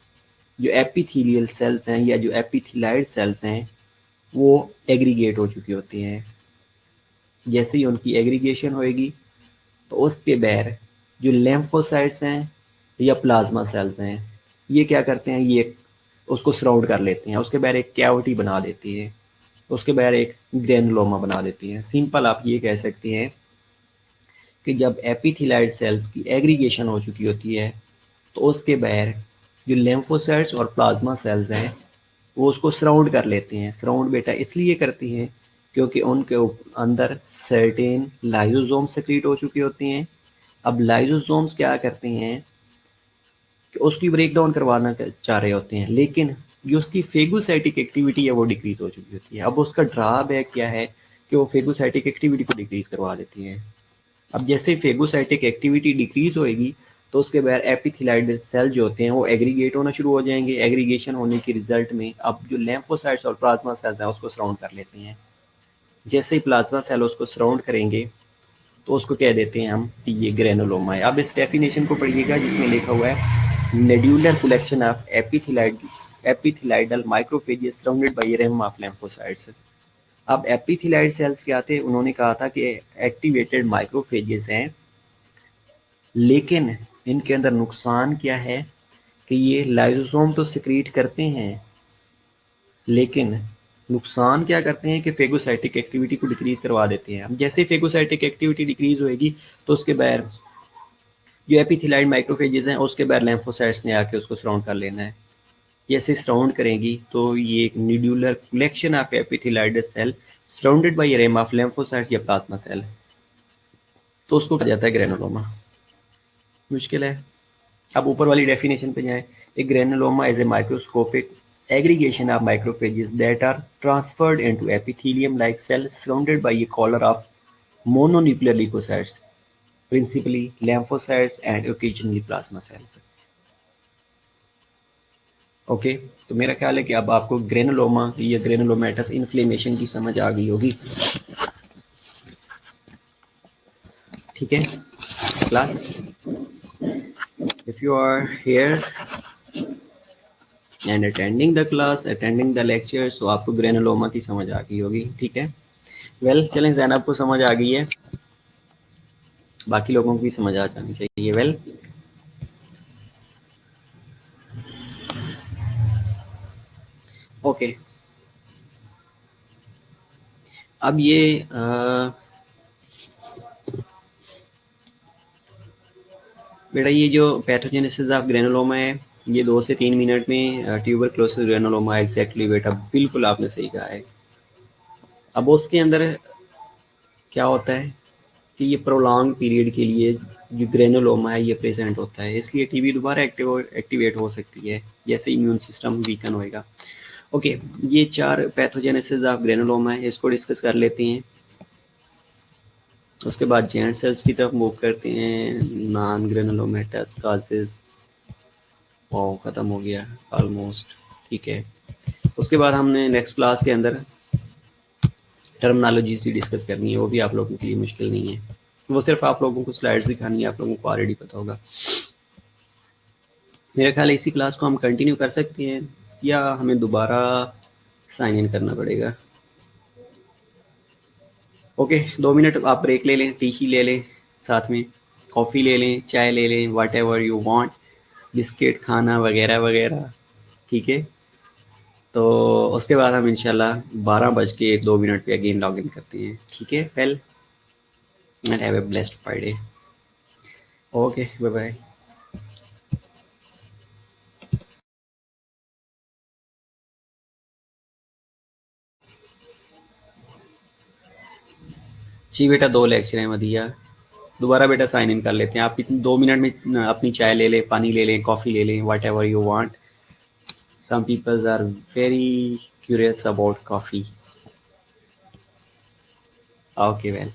[SPEAKER 1] जो एपिथेलियल सेल्स हैं या जो एपिथेलाइड सेल्स हैं वो एग्रीगेट हो चुकी होती हैं। जैसे ही उनकी एग्रीगेशन होएगी तो उसके बाद जो लिम्फोसाइट्स हैं या प्लाज्मा सेल्स हैं, ये क्या करते हैं, ये उसको सराउंड कर लेते हैं। उसके बाद एक कैविटी बना देती है, उसके बाद एक ग्रेनुलोमा बना देती है। सिंपल आप ये कह सकते हैं कि जब एपिथेलाइड सेल्स की एग्रीगेशन हो चुकी होती है तो उसके बाद जो लिम्फोसाइट्स और प्लाज्मा सेल्स हैं वो उसको सराउंड कर लेते हैं। सराउंड बेटा इसलिए करती हैं क्योंकि उनके अंदर सर्टेन लाइसोसोम सिक्रीट हो चुकी होती हैं। अब लाइसोसोम्स क्या करते हैं कि उसकी ब्रेक डाउन करवाना चाह रहे होते हैं, लेकिन जो उसकी फेगोसाइटिक एक्टिविटी है वो डिक्रीज हो चुकी होती है। अब उसका ड्रॉबैक क्या है कि वो फेगोसाइटिक एक्टिविटी को डिक्रीज करवा देती है। अब जैसे फेगोसाइटिक एक्टिविटी डिक्रीज होएगी तो उसके बाद एपिथेलाइड सेल जो होते हैं वो एग्रीगेट होना शुरू हो जाएंगे। एग्रीगेशन होने के रिजल्ट में अब जो लिम्फोसाइट्स और प्लाज्मा सेल्स हैं उसको सराउंड कर लेते हैं। जैसे ही प्लाज्मा सेल उसको सराउंड करेंगे तो उसको कह देते हैं हम कि ये ग्रेनुलोमा है। अब इस डेफिनेशन को पढ़िएगा जिसमें लिखा हुआ है nodular collection of epithelioid macrophages surrounded by rim of lymphocytes. अब एपिथेलाइड सेल्स क्या थे, उन्होंने कहा था कि एक्टिवेटेड माइक्रोफेजेस हैं, लेकिन इनके अंदर नुकसान क्या है कि ये लाइसोसोम तो सिक्रीट करते हैं, लेकिन नुकसान क्या करते हैं कि फेगोसाइटिक एक्टिविटी को डिक्रीज करवा देते हैं। अब जैसे फेगोसाइटिक एक्टिविटी डिक्रीज होएगी तो उसके बाद जो एपिथेलाइड माइक्रोफेजेस हैं उसके बाद लिम्फोसाइट्स ने आके उसको सराउंड कर लेना है। जैसे सराउंड करेंगी तो ये एक nodular collection of epithelioid cell surrounded by rim of lymphocytes या प्लाज्मा सेल, तो उसको कहा जाता है ग्रेनुलोमा। मुश्किल है। अब ऊपर वाली डेफिनेशन पे जाएं। A granuloma is a microscopic aggregation of macrophages that are transferred into epithelium-like cells surrounded by a collar of mononuclear leukocytes, principally lymphocytes and occasionally plasma cells. Okay, तो मेरा ख्याल है कि अब आपको ग्रेनुलोमा या ग्रेनुलोमेटस इन्फ्लेमेशन की समझ आ गई होगी। ठीक है class, if you are here and attending the class, attending the lecture, so आपको ग्रेनुलोमा की समझ आ गई होगी। ठीक है, वेल चलें, ज़ैनब को समझ आ गई है, बाकी लोगों की समझ आ जानी चाहिए। वेल ओके, अब ये बेटा ये जो पैथोजेनेसिस ऑफ ग्रेनुलोमा है ये 2 से 3 मिनट में ट्यूबरक्लोसिस ग्रेनुलोमा एग्जैक्टली बेटा बिल्कुल आपने सही कहा है। अब उसके अंदर क्या होता है कि ये प्रोलॉन्ग पीरियड के लिए जो ग्रेनुलोमा है ये प्रेजेंट होता है, इसलिए टीबी दोबारा एक्टिवेट हो सकती है जैसे इम्यून सिस्टम वीकन होएगा। ओके, ये 4 पैथोजेनेसिस ऑफ ग्रेनुलोमा है, इसको डिस्कस कर लेते हैं। उसके बाद जेंट सेल्स की तरफ मूव करते हैं। नॉन ग्रेनुलोमेटस काजेस ख़त्म हो गया ऑलमोस्ट। ठीक है, उसके बाद हमने नेक्स्ट क्लास के अंदर टर्मिनोलॉजीज भी डिस्कस करनी है, वो भी आप लोगों के लिए मुश्किल नहीं है, वो सिर्फ आप लोगों को स्लाइड्स दिखानी है, आप लोगों को ऑलरेडी पता होगा। मेरा ख्याल है इसी क्लास को हम कंटिन्यू कर सकते हैं या हमें दोबारा साइन इन करना पड़ेगा। ओके, 2 मिनट आप ब्रेक ले लें, टी ले लें, साथ में कॉफ़ी ले लें, चाय ले लें, whatever you want, biscuit खाना वगैरह वगैरह। ठीक है, तो उसके बाद हम इंशाल्लाह 12:02 पे अगेन लॉग इन करते हैं। ठीक है, well and have a blessed Friday. Okay, bye bye. जी बेटा 2 लेक्चर हैं मदिया, दोबारा बेटा साइन इन कर लेते हैं। आप 2 मिनट में अपनी चाय ले लें, पानी ले लें, कॉफ़ी ले लें, whatever you want. Some peoples are very curious about coffee. Okay well.